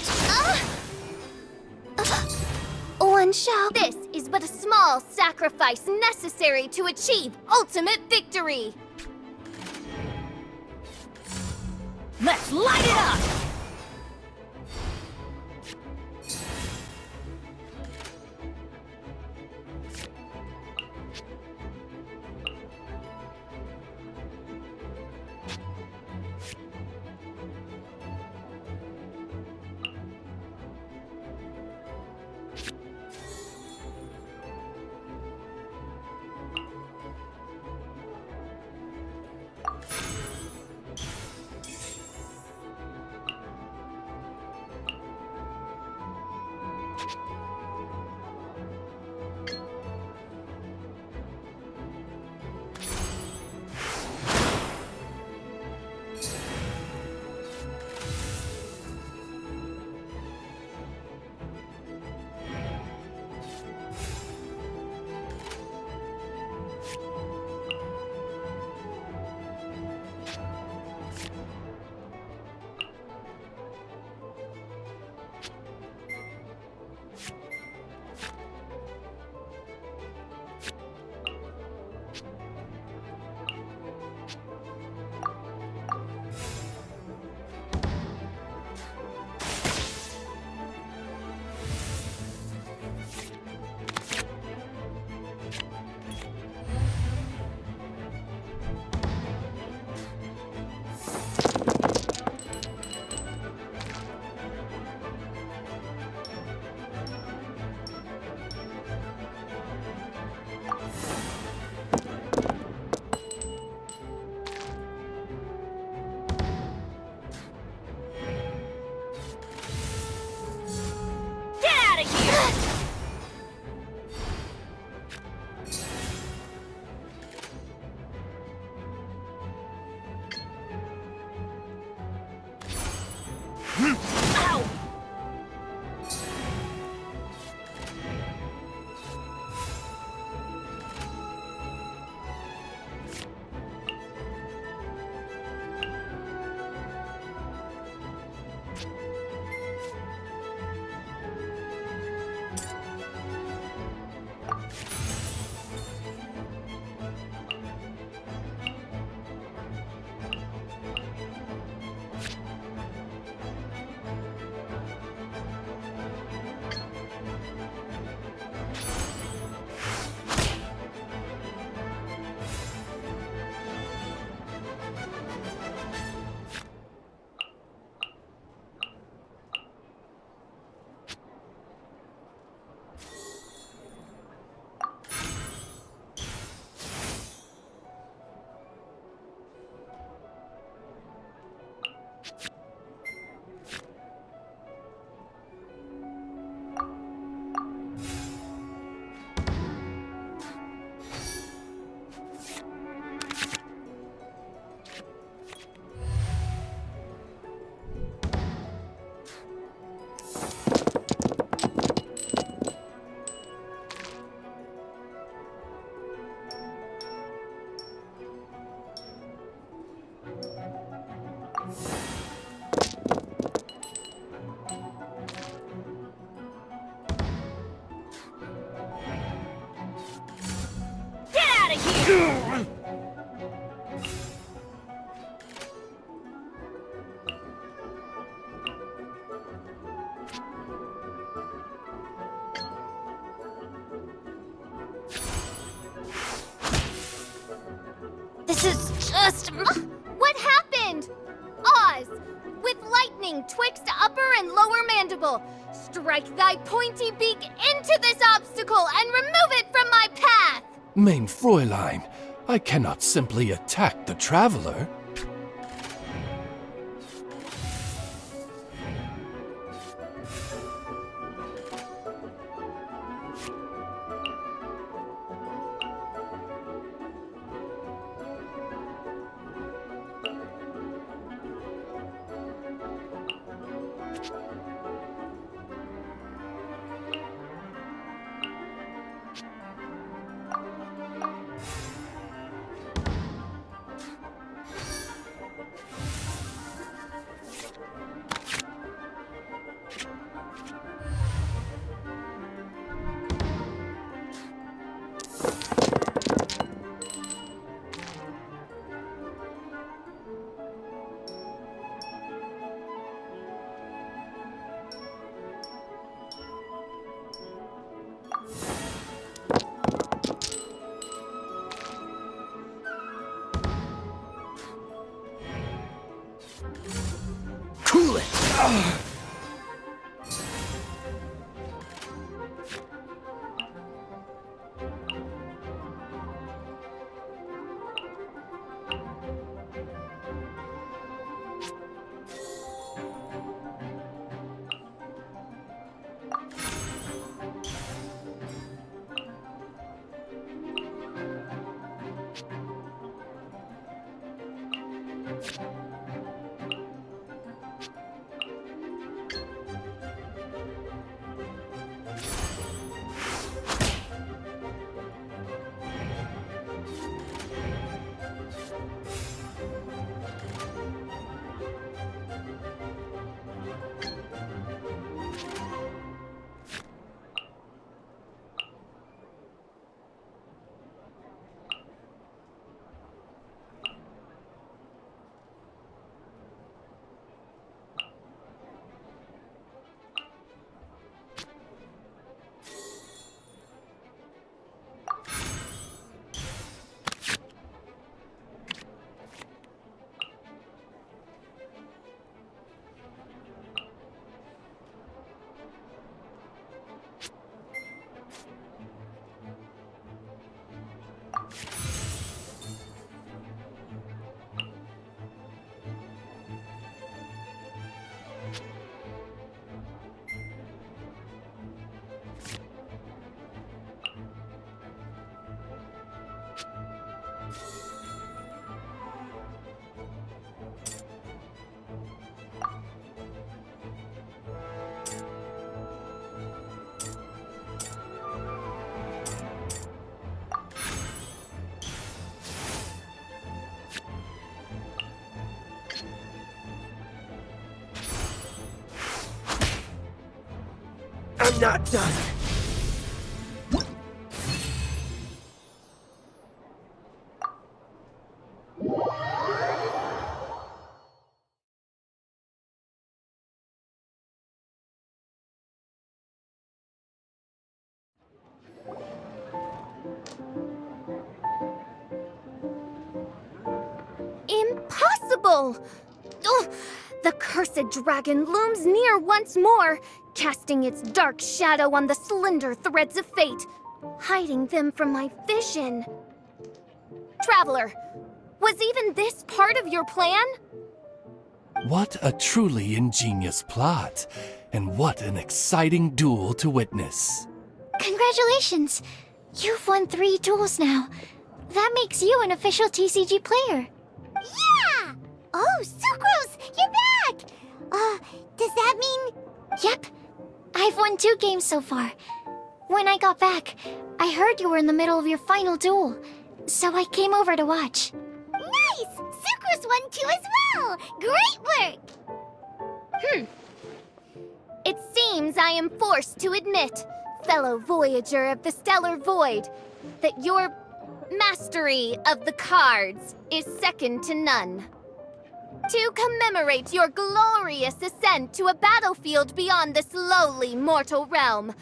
One shall. This is but a small sacrifice necessary to achieve ultimate victory. Let's light it up! just... What happened? Oz, with lightning twixt upper and lower mandible, strike thy pointy beak into this obstacle and remove it from my path! Mein Fräulein, I cannot simply attack the traveler. Cool it! I'm not done. Impossible! Ugh, the cursed dragon looms near once more, casting its dark shadow on the slender threads of fate, hiding them from my vision. Traveler, was even this part of your plan? What a truly ingenious plot, and what an exciting duel to witness. Congratulations! You've won 3 duels now. That makes you an official TCG player. Yeah! Oh, Sucrose, you're back! Does that mean... Yep. I've won 2 games so far. When I got back, I heard you were in the middle of your final duel, so I came over to watch. Nice! Sucrose won too as well! Great work! It seems I am forced to admit, fellow voyager of the stellar void, that your mastery of the cards is second to none. To commemorate your glorious ascent to a battlefield beyond this lowly mortal realm,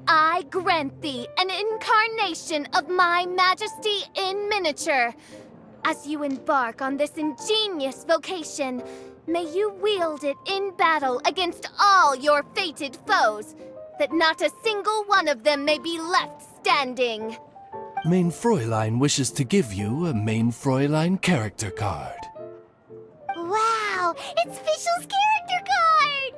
I grant thee an incarnation of my majesty in miniature, As you embark on this ingenious vocation, may you wield it in battle against all your fated foes, that not a single one of them may be left standing. Main Fräulein wishes to give you a Main Fräulein character card. Wow, it's Fischl's character card!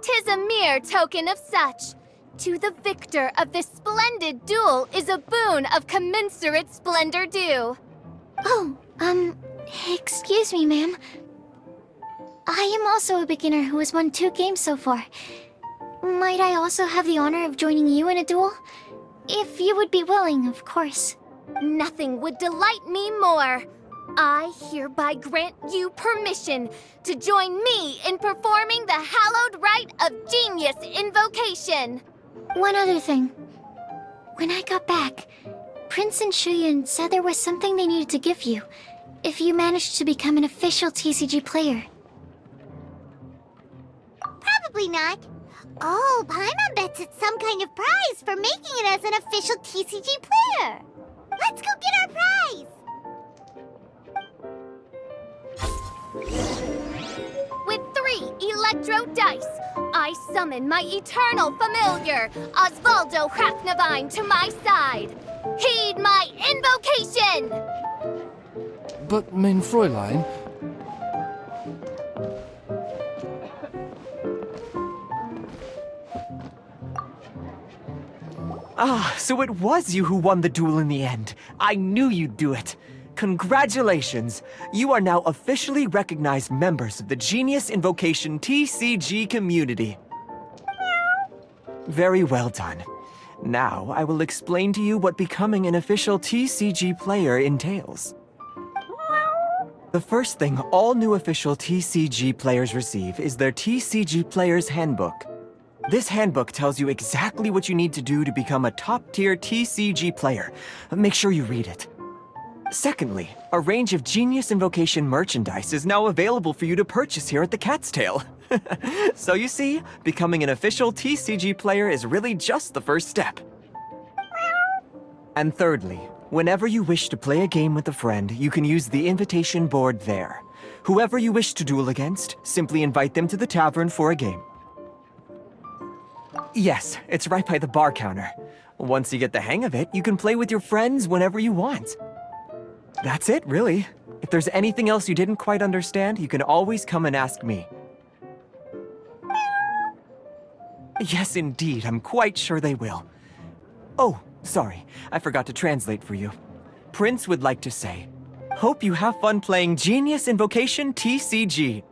'Tis a mere token of such. To the victor of this splendid duel is a boon of commensurate splendor due. Oh, excuse me, ma'am. I am also a beginner who has won 2 games so far. Might I also have the honor of joining you in a duel? If you would be willing, of course. Nothing would delight me more. I hereby grant you permission to join me in performing the hallowed rite of genius invocation. One other thing. When I got back, Prince and Shuyan said there was something they needed to give you if you managed to become an official TCG player. Probably not. Oh, Paimon bets it's some kind of prize for making it as an official TCG player. Let's go get our prize! With 3 electro dice, I summon my eternal familiar, Osvaldo Hrafnavine, to my side. Heed my invocation! But, Main Fräulein, Ah, so it was you who won the duel in the end. I knew you'd do it. Congratulations! You are now officially recognized members of the Genius Invocation TCG community. Very well done. Now, I will explain to you what becoming an official TCG player entails. The first thing all new official TCG players receive is their TCG Player's Handbook. This handbook tells you exactly what you need to do to become a top-tier TCG player. Make sure you read it. Secondly, a range of Genius Invocation merchandise is now available for you to purchase here at the Cat's Tail. So you see, becoming an official TCG player is really just the first step. And thirdly, whenever you wish to play a game with a friend, you can use the invitation board there. Whoever you wish to duel against, simply invite them to the tavern for a game. Yes, it's right by the bar counter. Once you get the hang of it, you can play with your friends whenever you want. That's it, really. If there's anything else you didn't quite understand, you can always come and ask me. Yes, indeed, I'm quite sure they will. Oh, sorry, I forgot to translate for you. Prince would like to say, hope you have fun playing Genius Invocation TCG.